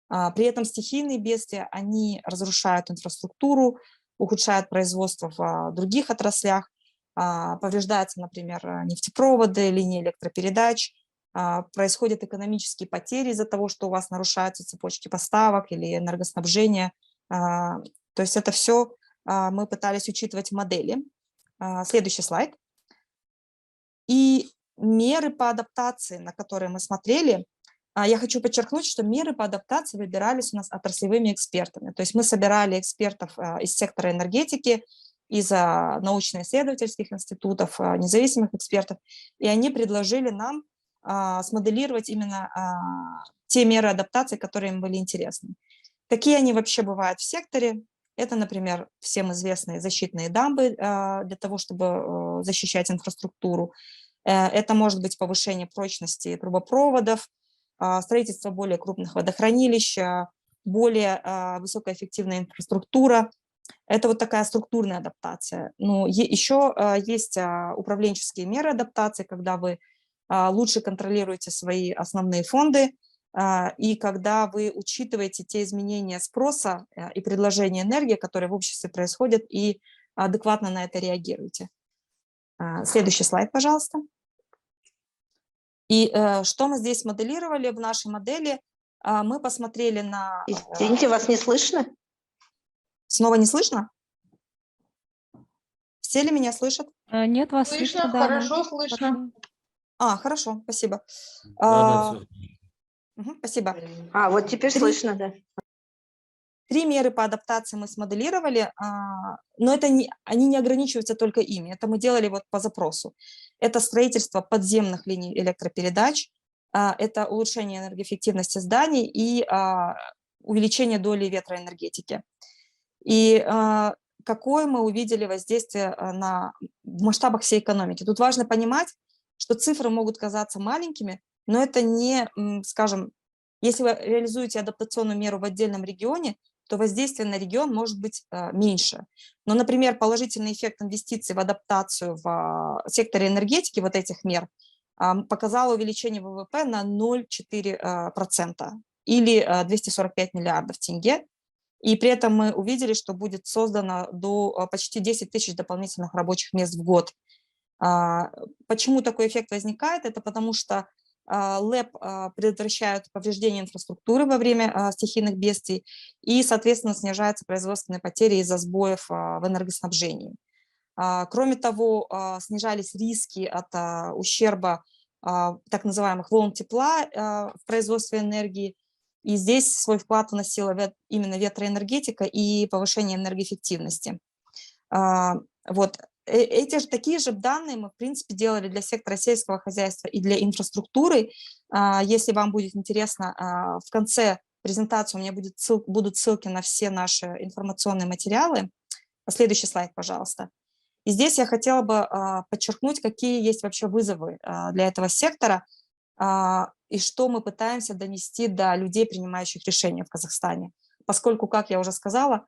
При этом стихийные бедствия, они разрушают инфраструктуру, ухудшают производство в других отраслях, повреждаются, например, нефтепроводы, линии электропередач, происходят экономические потери из-за того, что у вас нарушаются цепочки поставок или энергоснабжения. То есть это все мы пытались учитывать в модели. Следующий слайд. И меры по адаптации, на которые мы смотрели, я хочу подчеркнуть, что меры по адаптации выбирались у нас отраслевыми экспертами. То есть мы собирали экспертов из сектора энергетики, из научно-исследовательских институтов, независимых экспертов, и они предложили нам смоделировать именно те меры адаптации, которые им были интересны. Какие они вообще бывают в секторе? Это, например, всем известные защитные дамбы для того, чтобы защищать инфраструктуру. Это может быть повышение прочности трубопроводов, строительство более крупных водохранилищ, более высокоэффективная инфраструктура. Это вот такая структурная адаптация. Но еще есть управленческие меры адаптации, когда вы лучше контролируете свои основные фонды, и когда вы учитываете те изменения спроса и предложения энергии, которые в обществе происходят, и адекватно на это реагируете. Следующий слайд, пожалуйста. И что мы здесь моделировали в нашей модели? Мы посмотрели на... Извините, вас не слышно? Снова не слышно? Все ли меня слышат? Нет, вас слышно, да. Хорошо слышно. Хорошо, спасибо. Спасибо. Вот теперь слышно, да. 3 меры по адаптации мы смоделировали, но они не ограничиваются только ими. Это мы делали вот по запросу. Это строительство подземных линий электропередач, это улучшение энергоэффективности зданий и увеличение доли ветроэнергетики. И какое мы увидели воздействие в масштабах всей экономики. Тут важно понимать, что цифры могут казаться маленькими, но это не, скажем, если вы реализуете адаптационную меру в отдельном регионе, то воздействие на регион может быть меньше. Но, например, положительный эффект инвестиций в адаптацию в секторе энергетики вот этих мер показало увеличение ВВП на 0,4% или 245 миллиардов тенге. И при этом мы увидели, что будет создано до почти 10 тысяч дополнительных рабочих мест в год. Почему такой эффект возникает? Это потому что ЛЭП предотвращают повреждение инфраструктуры во время стихийных бедствий и, соответственно, снижаются производственные потери из-за сбоев в энергоснабжении. Кроме того, снижались риски от ущерба так называемых волн тепла в производстве энергии. И здесь свой вклад вносила именно ветроэнергетика и повышение энергоэффективности. Вот. Такие же данные мы, в принципе, делали для сектора сельского хозяйства и для инфраструктуры. Если вам будет интересно, в конце презентации у меня будут ссылки на все наши информационные материалы. Следующий слайд, пожалуйста. И здесь я хотела бы подчеркнуть, какие есть вообще вызовы для этого сектора и что мы пытаемся донести до людей, принимающих решения в Казахстане. Поскольку, как я уже сказала,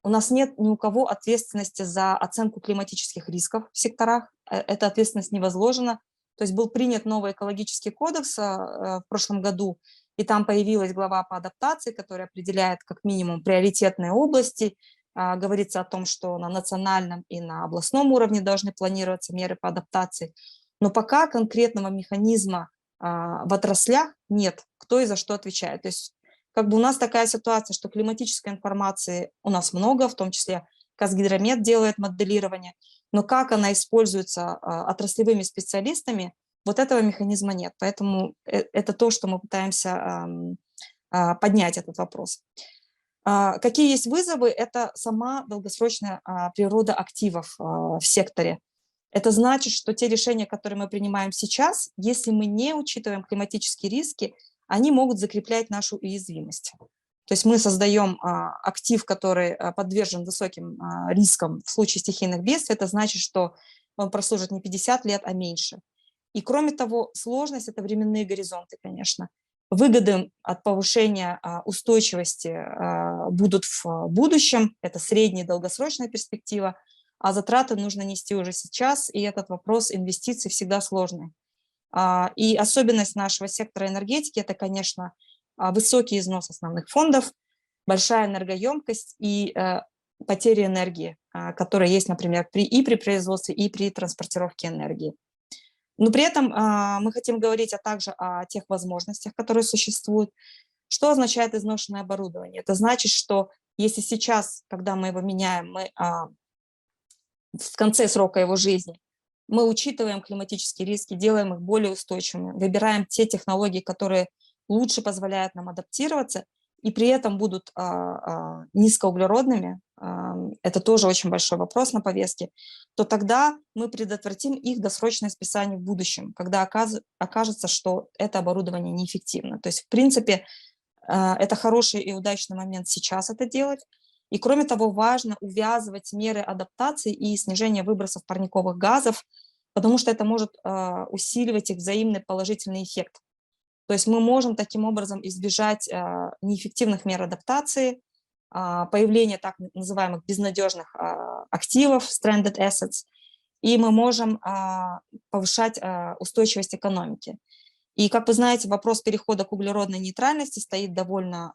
у нас нет ни у кого ответственности за оценку климатических рисков в секторах. Эта ответственность не возложена. То есть был принят новый экологический кодекс в прошлом году, и там появилась глава по адаптации, которая определяет как минимум приоритетные области. Говорится о том, что на национальном и на областном уровне должны планироваться меры по адаптации. Но пока конкретного механизма в отраслях нет, кто и за что отвечает. То есть как бы у нас такая ситуация, что климатической информации у нас много, в том числе Казгидромет делает моделирование, но как она используется отраслевыми специалистами, вот этого механизма нет. Поэтому это то, что мы пытаемся поднять этот вопрос. Какие есть вызовы? Это сама долгосрочная природа активов в секторе. Это значит, что те решения, которые мы принимаем сейчас, если мы не учитываем климатические риски, они могут закреплять нашу уязвимость. То есть мы создаем актив, который подвержен высоким рискам в случае стихийных бедствий. Это значит, что он прослужит не 50 лет, а меньше. И кроме того, сложность – это временные горизонты, конечно. Выгоды от повышения устойчивости будут в будущем, это средняя и долгосрочная перспектива, а затраты нужно нести уже сейчас, и этот вопрос инвестиций всегда сложный. И особенность нашего сектора энергетики – это, конечно, высокий износ основных фондов, большая энергоемкость и потери энергии, которые есть, например, при производстве, и при транспортировке энергии. Но при этом мы хотим говорить также о тех возможностях, которые существуют. Что означает изношенное оборудование? Это значит, что если сейчас, когда мы его меняем, мы в конце срока его жизни, мы учитываем климатические риски, делаем их более устойчивыми, выбираем те технологии, которые лучше позволяют нам адаптироваться, и при этом будут низкоуглеродными, это тоже очень большой вопрос на повестке, то тогда мы предотвратим их досрочное списание в будущем, когда окажется, что это оборудование неэффективно. То есть, в принципе, это хороший и удачный момент сейчас это делать. И, кроме того, важно увязывать меры адаптации и снижения выбросов парниковых газов, потому что это может усиливать их взаимный положительный эффект. То есть мы можем таким образом избежать неэффективных мер адаптации, появления так называемых безнадежных активов, stranded assets, и мы можем повышать устойчивость экономики. И, как вы знаете, вопрос перехода к углеродной нейтральности стоит довольно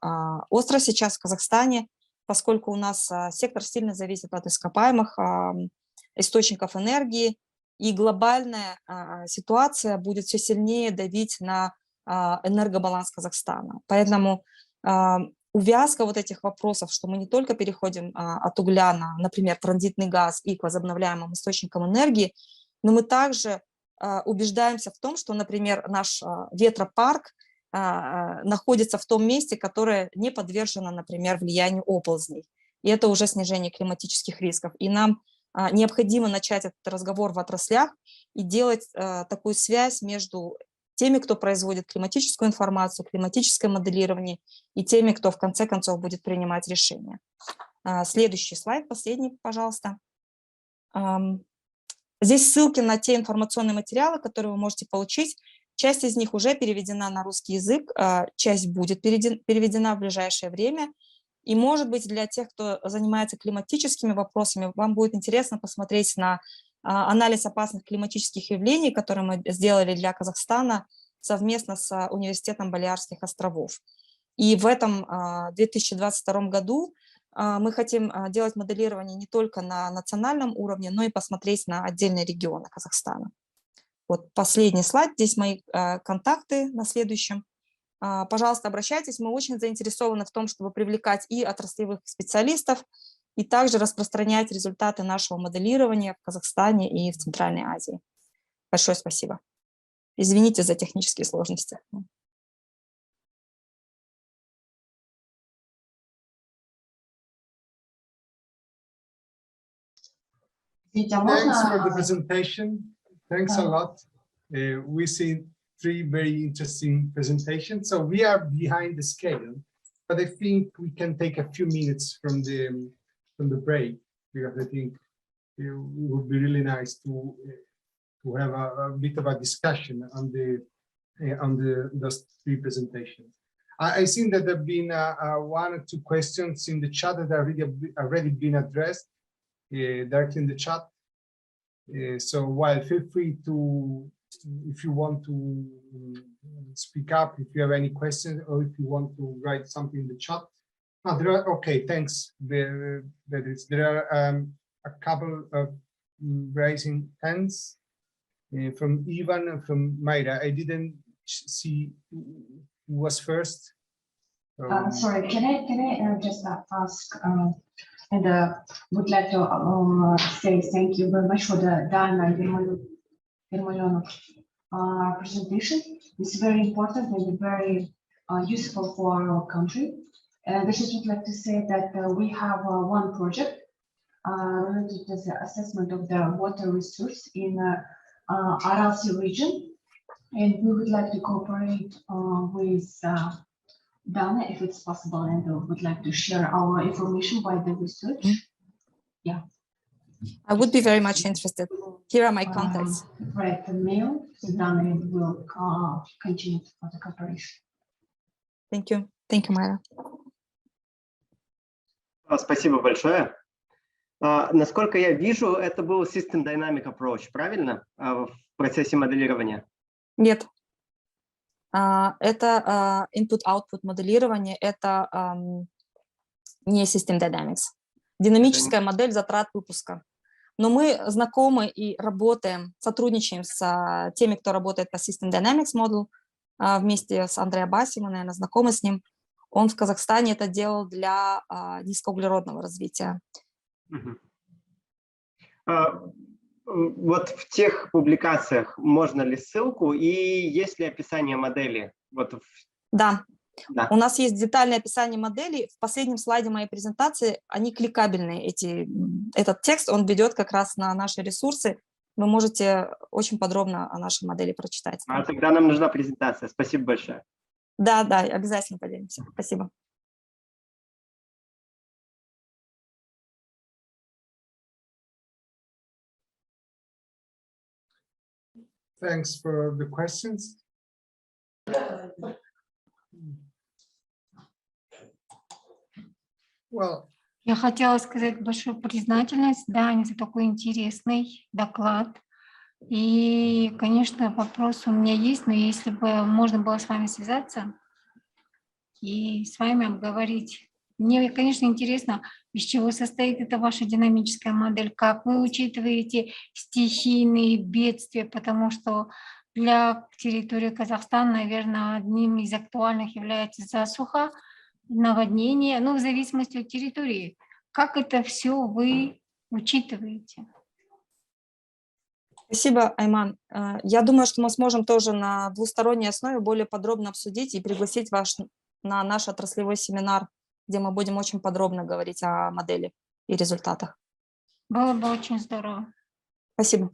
остро сейчас в Казахстане, поскольку у нас сектор сильно зависит от ископаемых источников энергии, и глобальная ситуация будет все сильнее давить на энергобаланс Казахстана. Поэтому увязка вот этих вопросов, что мы не только переходим от угля на, например, транзитный газ и к возобновляемым источникам энергии, но мы также убеждаемся в том, что, например, наш ветропарк находится в том месте, которое не подвержено, например, влиянию оползней. И это уже снижение климатических рисков. И нам необходимо начать этот разговор в отраслях и делать такую связь между теми, кто производит климатическую информацию, климатическое моделирование, и теми, кто в конце концов будет принимать решения. Следующий слайд, последний, пожалуйста. Здесь ссылки на те информационные материалы, которые вы можете получить. Часть из них уже переведена на русский язык, часть будет переведена в ближайшее время. И, может быть, для тех, кто занимается климатическими вопросами, вам будет интересно посмотреть на анализ опасных климатических явлений, который мы сделали для Казахстана совместно с Университетом Балеарских островов. И в этом 2022 году мы хотим делать моделирование не только на национальном уровне, но и посмотреть на отдельные регионы Казахстана. Вот последний слайд, здесь мои контакты на следующем. Пожалуйста, обращайтесь, мы очень заинтересованы в том, чтобы привлекать и отраслевых специалистов, и также распространять результаты нашего моделирования в Казахстане и в Центральной Азии. Большое спасибо. Извините за технические сложности. Thanks for the presentation. Thanks a lot. We see 3 very interesting presentations. So we are behind the schedule, but I think we can take a few minutes from the break, because I think it would be really nice to have a bit of a discussion on those 3 presentations. I think that there have been 1 or 2 questions in the chat that are already been addressed directly in the chat. So while feel free to, if you want to speak up, if you have any questions, or if you want to write something in the chat. Okay, thanks. There are a couple of raising hands from Ivan and from Mayra. I didn't see who was first. Sorry, can I just ask? And would like to say thank you very much for the Dana Yermolyanov presentation. It's very important and very useful for our country. And I just would like to say that we have 1 project related to the assessment of the water resource in Aral Sea region, and we would like to cooperate with Dana, if it's possible, and would like to share our information by the research. Yeah. I would be very much interested. Here are my contacts. Right, the mail, so Dana will continue for the cooperation. Thank you. Thank you, Mayra. Спасибо большое. Насколько я вижу, это был System Dynamic Approach, правильно? В процессе моделирования? Нет. Это input-output моделирование, это не System Dynamics. Динамическая модель затрат выпуска. Но мы знакомы и работаем, сотрудничаем с теми, кто работает по System Dynamics Model, вместе с Андреем Баси, мы, наверное, знакомы с ним. Он в Казахстане это делал для низкоуглеродного развития. Вот в тех публикациях можно ли ссылку и есть ли описание модели? Вот Да. У нас есть детальное описание модели. В последнем слайде моей презентации они кликабельные. Этот текст, он ведет как раз на наши ресурсы. Вы можете очень подробно о нашей модели прочитать. Тогда нам нужна презентация. Спасибо большое. Да, обязательно поделимся. Спасибо. Thanks for the questions. Well, я хотела сказать большую признательность Дане за такой интересный доклад. И, конечно, вопрос у меня есть, но если бы можно было с вами связаться и с вами обговорить. Мне, конечно, интересно, из чего состоит эта ваша динамическая модель, как вы учитываете стихийные бедствия, потому что для территории Казахстана, наверное, одним из актуальных является засуха, наводнение, в зависимости от территории. Как это все вы учитываете? Спасибо, Айман. Я думаю, что мы сможем тоже на двусторонней основе более подробно обсудить и пригласить вас на наш отраслевой семинар, где мы будем очень подробно говорить о модели и результатах. Было бы очень здорово. Спасибо.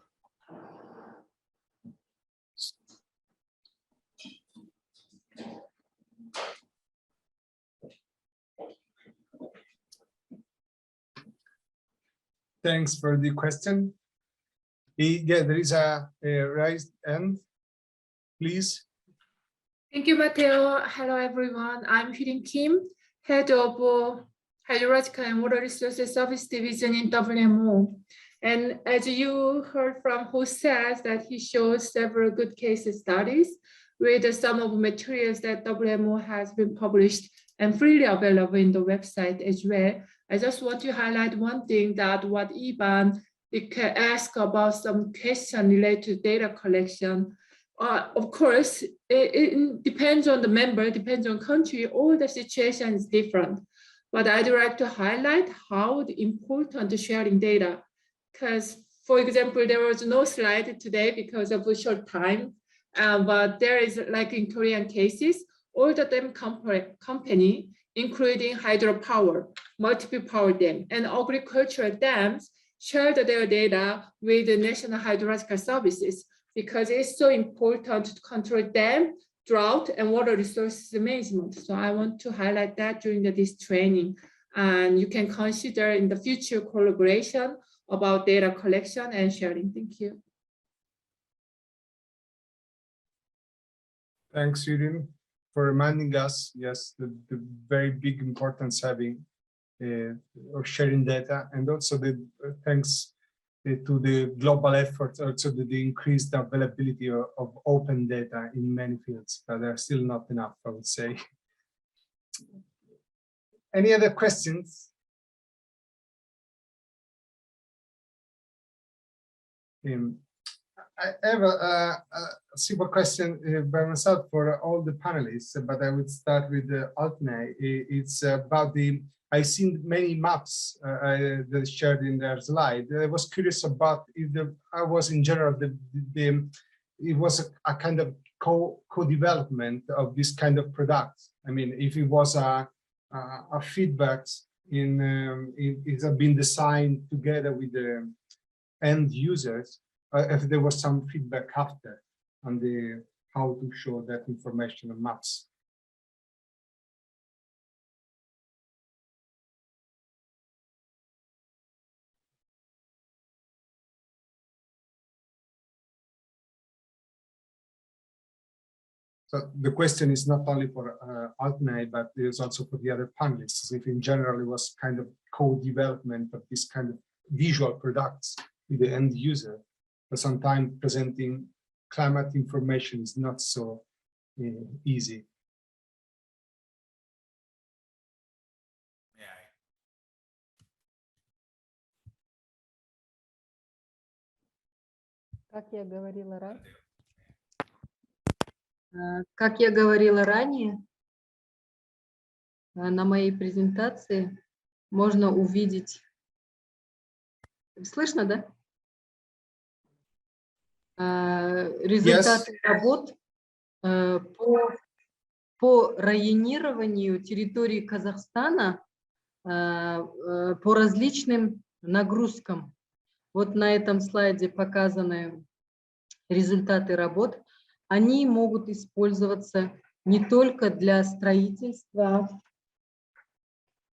Thanks for the question. Yeah, there is a raised hand, please. Thank you, Matteo. Hello, everyone. I'm Hyun Kim, head of Hydrological and Water Resources Service Division in WMO. And as you heard from Jose, that he shows several good case studies with some of the materials that WMO has been published and freely available in the website as well. I just want to highlight one thing, that what Ivan asked about some question related to data collection. Of course, it depends on the member, depends on country, all the situation is different. But I'd like to highlight how important sharing data, because, for example, there was no slide today because of a short time, but there is, like in Korean cases, all the dam company, including hydropower, multiple power dam, and agricultural dams shared their data with the National Hydrological Services, because it's so important to control dam, drought, and water resources management. So I want to highlight that during this training. And you can consider in the future collaboration about data collection and sharing. Thank you. Thanks, Hyun, for reminding us, yes, the very big importance having of sharing data, and also the thanks to the global effort, also the increased availability of open data in many fields, but there are still not enough, I would say. Any other questions? I have a simple question by myself for all the panelists, but I would start with Altney. It's about I've seen many maps that shared in their slide. I was curious about if I was in general, it was a kind of co-development of this kind of products. I mean, if it was a feedback it has been designed together with the end users, if there was some feedback after on the how to show that information on maps. So the question is not only for Altney, but it is also for the other panelists. If in general it was kind of co-development of this kind of visual products with the end user, but sometimes presenting climate information is not so easy. Как я говорила ранее, на моей презентации можно увидеть, слышно, да? Результаты работ по районированию территории Казахстана по различным нагрузкам. Вот на этом слайде показаны результаты работ. Они могут использоваться не только для строительства.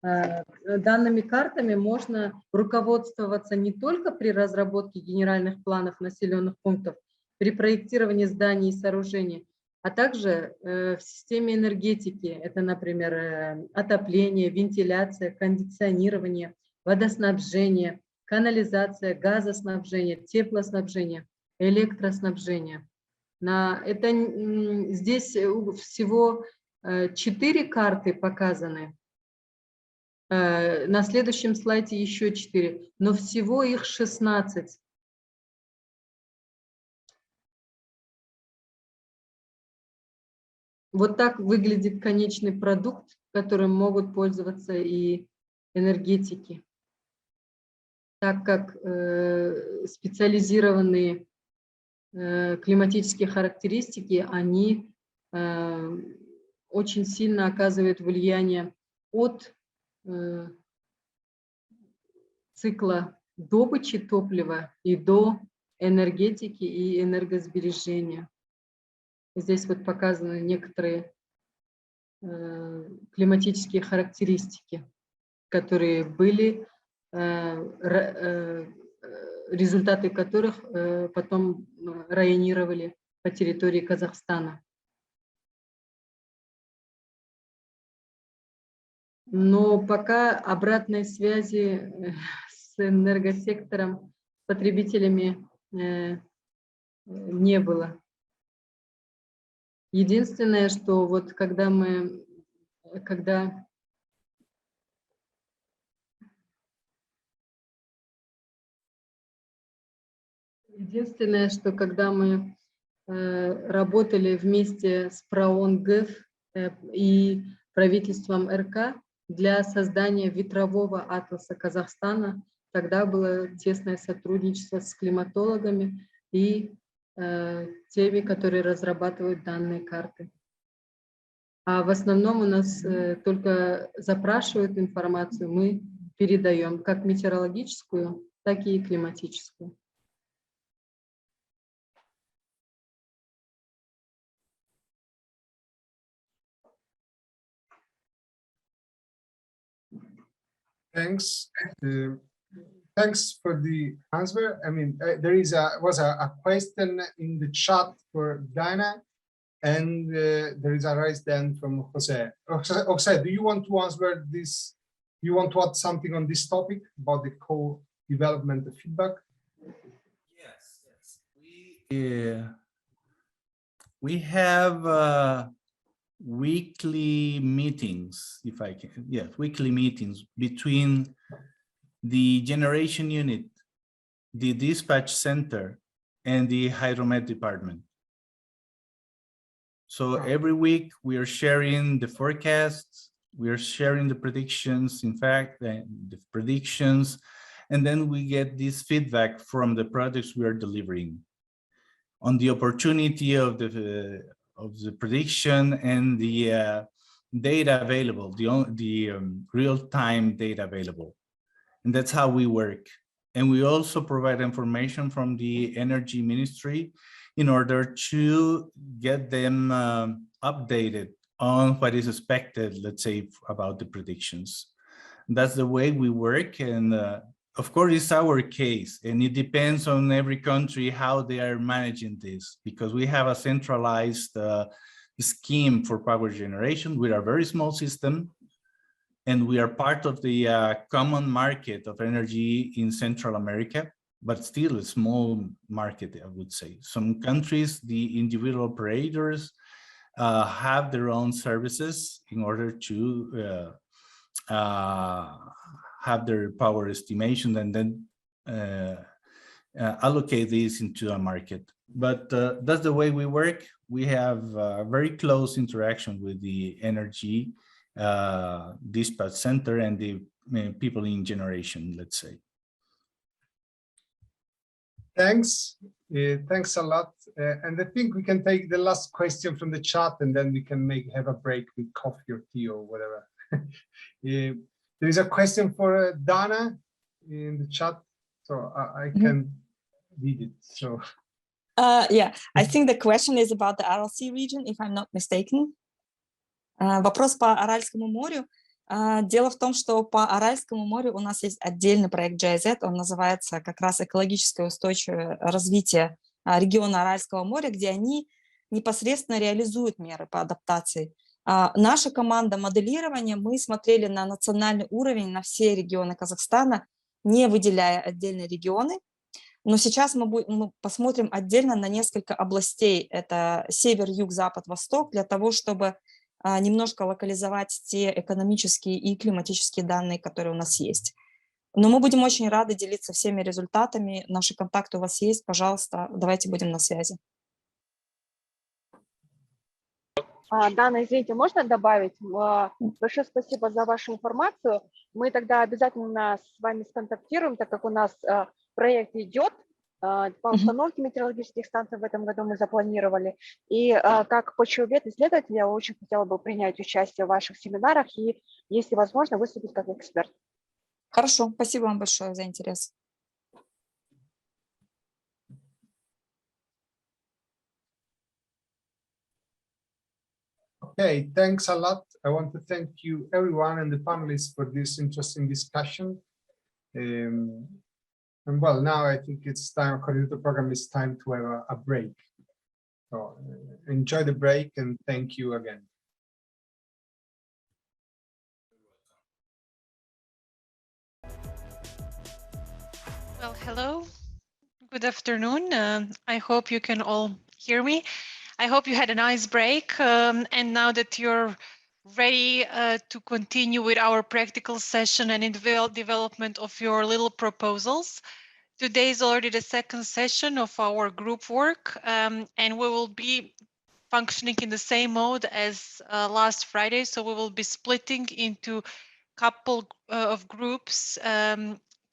Данными картами можно руководствоваться не только при разработке генеральных планов населенных пунктов, при проектировании зданий и сооружений, а также в системе энергетики. Это, например, отопление, вентиляция, кондиционирование, водоснабжение, канализация, газоснабжение, теплоснабжение, электроснабжение. Здесь всего 4 карты показаны. На следующем слайде еще 4, но всего их 16. Вот так выглядит конечный продукт, которым могут пользоваться и энергетики. Так как специализированные климатические характеристики, они очень сильно оказывают влияние от цикла добычи топлива и до энергетики и энергосбережения. Здесь вот показаны некоторые климатические характеристики, которые были результаты которых потом районировали по территории Казахстана. Но пока обратной связи с энергосектором, с потребителями не было. Единственное, что вот Единственное, что когда мы работали вместе с ПРООН ГЭФ и правительством РК для создания ветрового атласа Казахстана, тогда было тесное сотрудничество с климатологами и теми, которые разрабатывают данные карты. А в основном у нас только запрашивают информацию, мы передаем как метеорологическую, так и климатическую. Thanks. Thanks for the answer. I mean, there was a question in the chat for Dana, and there is a raised hand from Jose. Jose, do you want to answer this? Do you want to add something on this topic about the co-development feedback? Yes. We have weekly meetings, if I can, yes, weekly meetings between the generation unit, the dispatch center, and the hydromet department. So every week we are sharing the forecasts, we are sharing the predictions, in fact, the predictions, and then we get this feedback from the products we are delivering on the opportunity of the prediction and the data available, the real-time data available. And that's how we work. And we also provide information from the Energy Ministry in order to get them updated on what is expected, let's say, about the predictions. That's the way we work. And of course, it's our case, and it depends on every country how they are managing this, because we have a centralized scheme for power generation. We are a very small system, and we are part of the common market of energy in Central America, but still a small market, I would say. Some countries, the individual operators have their own services in order to have their power estimation and then allocate this into a market. But that's the way we work. We have very close interaction with the energy dispatch center and the people in generation, let's say. Thanks. Thanks a lot. And I think we can take the last question from the chat, and then we can have a break with coffee or tea or whatever. There is a question for Dana in the chat, so I can read it. So, yeah, I think the question is about the RLC region, if I'm not mistaken. Вопрос по Аральскому морю. Дело в том, что по Аральскому морю у нас есть отдельный проект GIZ, он называется как раз «Экологическое устойчивое развитие региона Аральского моря», где они непосредственно реализуют меры по адаптации. Наша команда моделирования, мы смотрели на национальный уровень, на все регионы Казахстана, не выделяя отдельные регионы. Но сейчас мы посмотрим отдельно на несколько областей. Это север, юг, запад, восток, для того, чтобы немножко локализовать те экономические и климатические данные, которые у нас есть. Но мы будем очень рады делиться всеми результатами. Наши контакты у вас есть. Пожалуйста, давайте будем на связи. Дана, извините, можно добавить? Большое спасибо за вашу информацию. Мы тогда обязательно с вами сконтактируем, так как у нас проект идет по установке метеорологических станций в этом году мы запланировали. И как почвовед-исследователь я очень хотела бы принять участие в ваших семинарах и, если возможно, выступить как эксперт. Хорошо, спасибо вам большое за интерес. Okay, thanks a lot. I want to thank you, everyone, and the panelists for this interesting discussion. And well, now I think it's time, according to the program, it's time to have a break. So enjoy the break and thank you again. Well, hello, good afternoon. I hope you can all hear me. I hope you had a nice break. And now that you're ready to continue with our practical session and in development of your little proposals, today is already the second session of our group work, and we will be functioning in the same mode as last Friday. So we will be splitting into couple of groups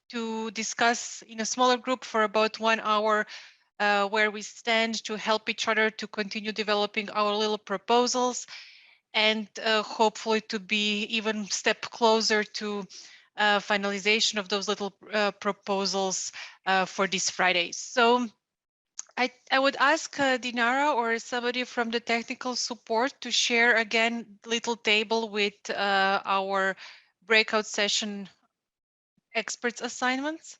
to discuss in a smaller group for about 1 hour where we stand to help each other to continue developing our little proposals and hopefully to be even step closer to finalization of those little proposals for this Friday. So I would ask Dinara or somebody from the technical support to share again little table with our breakout session experts assignments.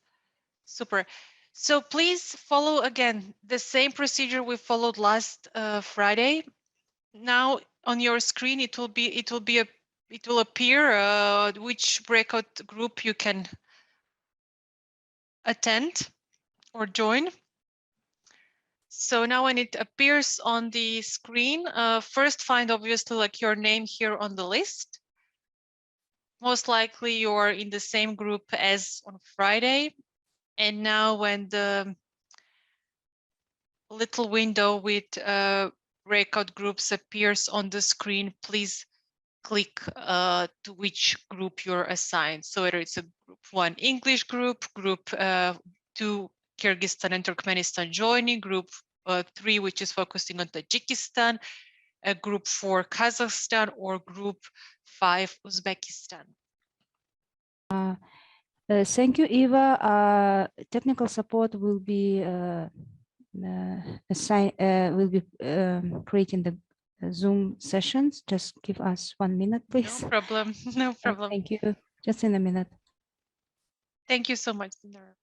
Super. So please follow again the same procedure we followed last Friday. Now on your screen it will appear which breakout group you can attend or join. So now when it appears on the screen, first find obviously like your name here on the list. Most likely you're in the same group as on Friday. And now when the little window with breakout groups appears on the screen, please click to which group you're assigned. So whether it's a group 1 English group, group 2 Kyrgyzstan and Turkmenistan joining, group 3 which is focusing on Tajikistan, group 4 Kazakhstan, or group 5 Uzbekistan. Thank you, Eva. Technical support will be creating the Zoom sessions. Just give us 1 minute, please. No problem. No problem. Thank you. Just in a minute. Thank you so much, Dinara.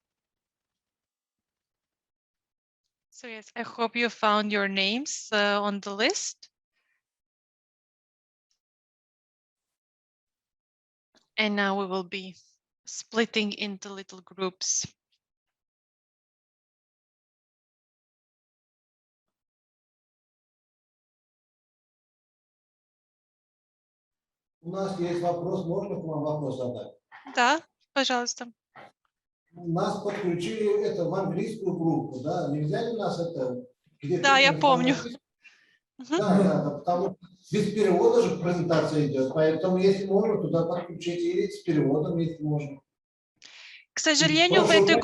So yes, I hope you found your names on the list. And now we will be splitting into little groups. У нас есть вопрос, можно к вам вопрос задать? Да, пожалуйста. Нас подключили это в английскую группу, да? Нельзя ли нас это где-то? Да, я помню. Да, потому что без перевода же презентация идет, поэтому если можно, туда подключить и с переводом, если можно. К сожалению, в этой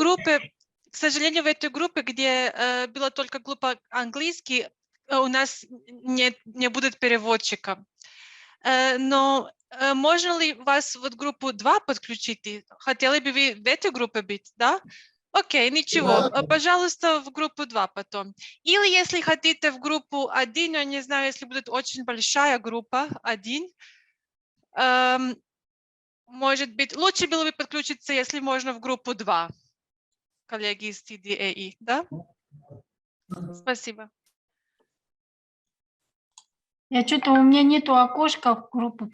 группе, где была только группа английский, у нас не будет переводчика. Но можно ли вас в группу 2 подключить? Хотели бы вы в этой группе быть, да? Окей, ничего. Да. Пожалуйста, в группу 2 потом. Или если хотите в группу 1, я не знаю, если будет очень большая группа 1, может быть, лучше было бы подключиться, если можно, в группу 2. Коллеги из TDAE, да? Спасибо. Я что-то, у меня нету окошка в группу,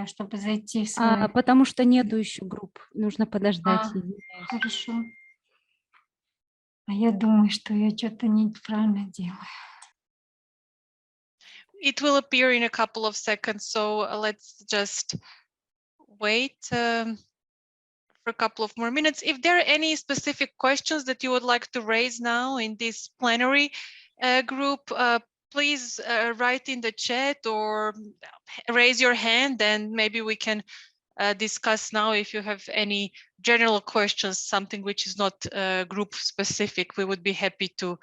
чтобы зайти в свой. Потому что нету еще групп. Нужно подождать. Хорошо. А я думаю, что я что-то неправильно делаю. It will appear in a couple of seconds, so let's just wait for a couple of more minutes. If there are any specific questions that you would like to raise now in this plenary group, please write in the chat or raise your hand, and maybe we can discuss now. If you have any general questions, something which is not group specific, we would be happy to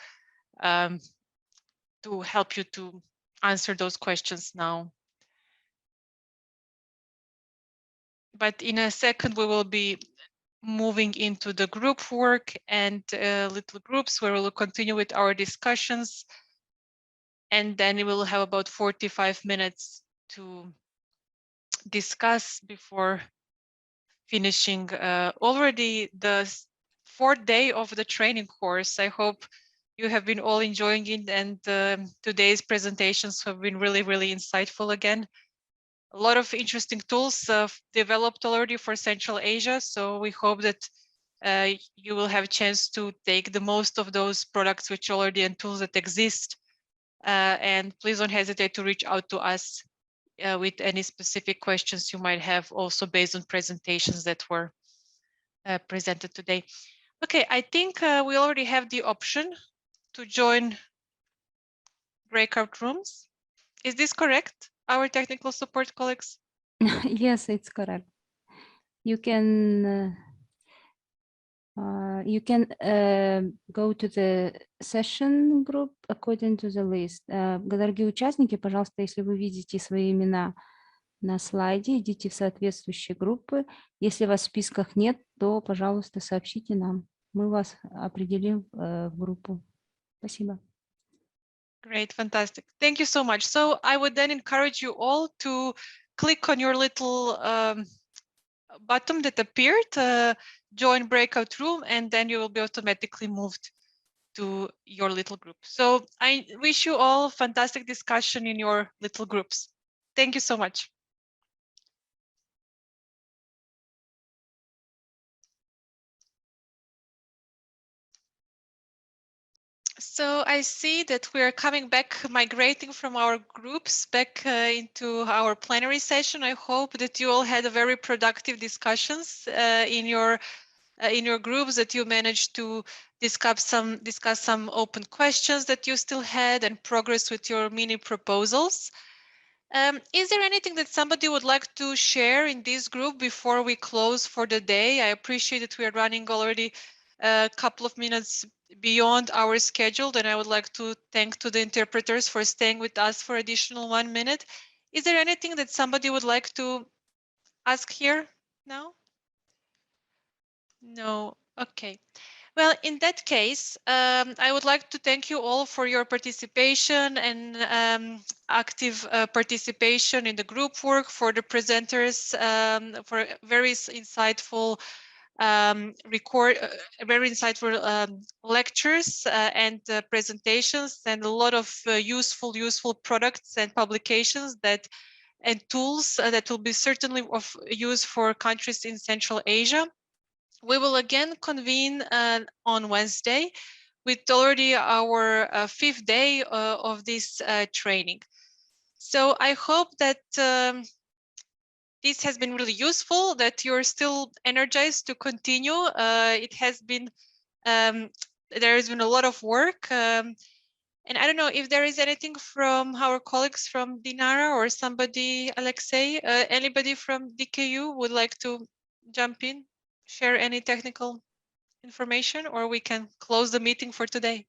help you to answer those questions now. But in a second, we will be moving into the group work and little groups where we'll continue with our discussions. And then we will have about 45 minutes to discuss before finishing already the 4th day of the training course. I hope you have been all enjoying it, and today's presentations have been really, really insightful again. A lot of interesting tools developed already for Central Asia, so we hope that you will have a chance to take the most of those products which already and tools that exist. And please don't hesitate to reach out to us with any specific questions you might have, also based on presentations that were presented today. Okay, I think we already have the option to join breakout rooms. Is this correct, our technical support colleagues? Yes, it's correct. You can go to the session group according to the list. Дорогие участники, пожалуйста, если вы видите свои имена на слайде, идите в соответствующие группы. Если вас в списках нет, то, пожалуйста, сообщите нам. Мы вас определим в группу. Спасибо. Great, fantastic. Thank you so much. So I would then encourage you all to click on your little button that appeared, join breakout room, and then you will be automatically moved to your little group. So I wish you all fantastic discussion in your little groups. Thank you so much. So I see that we are coming back, migrating from our groups back into our plenary session. I hope that you all had a very productive discussions in your groups, that you managed to discuss some open questions that you still had and progress with your mini proposals. Is there anything that somebody would like to share in this group before we close for the day? I appreciate that we are running already a couple of minutes beyond our schedule, and I would like to thank to the interpreters for staying with us for additional 1 minute. Is there anything that somebody would like to ask here now? No. Okay. Well, in that case, I would like to thank you all for your participation and active participation in the group work, for the presenters, for very insightful lectures and presentations, and a lot of useful products and publications and tools that will be certainly of use for countries in Central Asia. We will again convene on Wednesday with already our 5th day of this training. So I hope that this has been really useful, that you're still energized to continue. It has been, there has been a lot of work. And I don't know if there is anything from our colleagues from Dinara or somebody, Alexei, anybody from DKU would like to jump in, share any technical information, or we can close the meeting for today.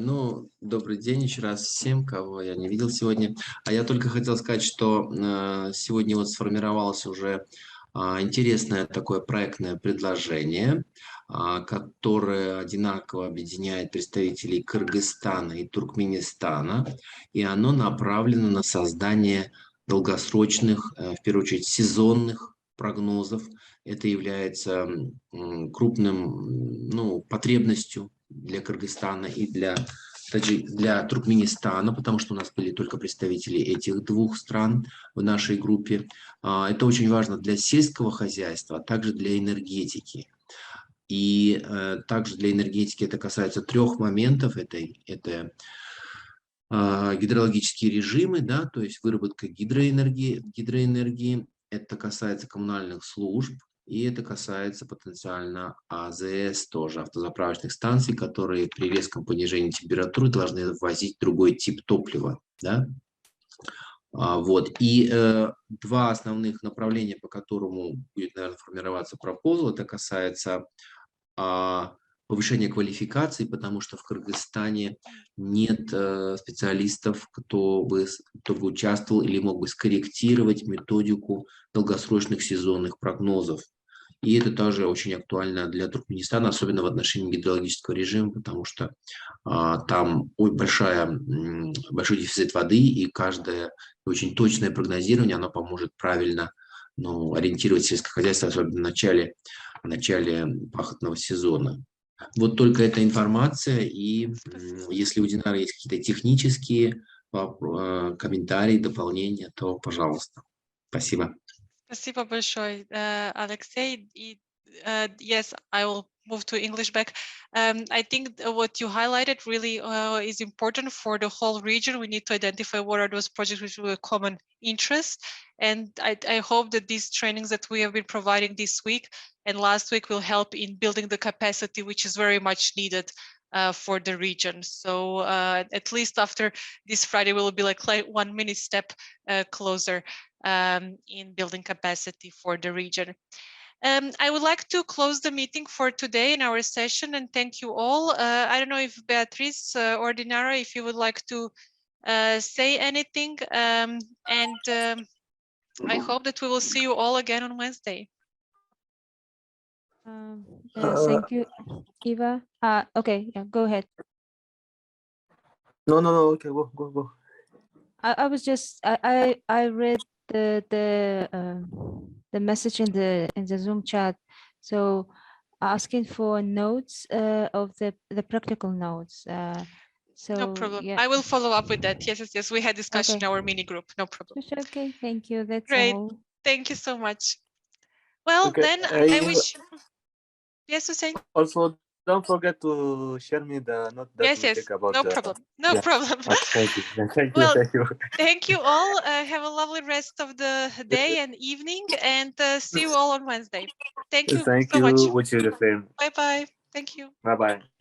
Ну, добрый день еще раз всем, кого я не видел сегодня. А я только хотел сказать, что сегодня вот сформировалось уже интересное такое проектное предложение, которое одинаково объединяет представителей Кыргызстана и Туркменистана, и оно направлено на создание долгосрочных, в первую очередь, сезонных прогнозов. Это является крупным, потребностью для Кыргызстана и для Туркменистана, потому что у нас были только представители этих двух стран в нашей группе. Это очень важно для сельского хозяйства, а также для энергетики. И также для энергетики это касается 3 моментов. Это гидрологические режимы, да, то есть выработка гидроэнергии. Это касается коммунальных служб. И это касается потенциально АЗС, тоже автозаправочных станций, которые при резком понижении температуры должны ввозить другой тип топлива. Да? Вот. И 2 основных направления, по которому будет, наверное, формироваться пропозал, это касается повышения квалификации, потому что в Кыргызстане нет специалистов, кто бы участвовал или мог бы скорректировать методику долгосрочных сезонных прогнозов. И это тоже очень актуально для Туркменистана, особенно в отношении гидрологического режима, потому что там большой дефицит воды, и каждое очень точное прогнозирование, оно поможет правильно ориентировать сельское хозяйство, особенно в начале пахотного сезона. Вот только эта информация, и если у Динары есть какие-то технические комментарии, дополнения, то пожалуйста. Спасибо. Спасибо большое, Alexei. Yes, I will move to English back. I think what you highlighted really is important for the whole region. We need to identify what are those projects which have a common interest. And I hope that these trainings that we have been providing this week and last week will help in building the capacity, which is very much needed for the region. So at least after this Friday, we'll be like 1 minute step closer in building capacity for the region. I would like to close the meeting for today in our session and thank you all. I don't know if Beatrice or Dinara, if you would like to say anything, I hope that we will see you all again on Wednesday. Yes, thank you, Eva. Okay, yeah, go ahead. No, okay, go. I was just I read the message in the Zoom chat, so asking for notes of the practical notes. So no problem. yeah, I will follow up with that. Yes. We had discussion in our mini group. No problem. Okay, thank you. That's great. all. Thank you so much. Well, Okay, then I wish. Yes, Hussein. Also, don't forget to share me the note that we take about. No problem. No problem. Okay, thank you. Well, thank you. Thank you all. Have a lovely rest of the day and evening, and see you all on Wednesday. Thank you Thank so you. much. Wish you the same. Bye bye. Thank you. Bye bye.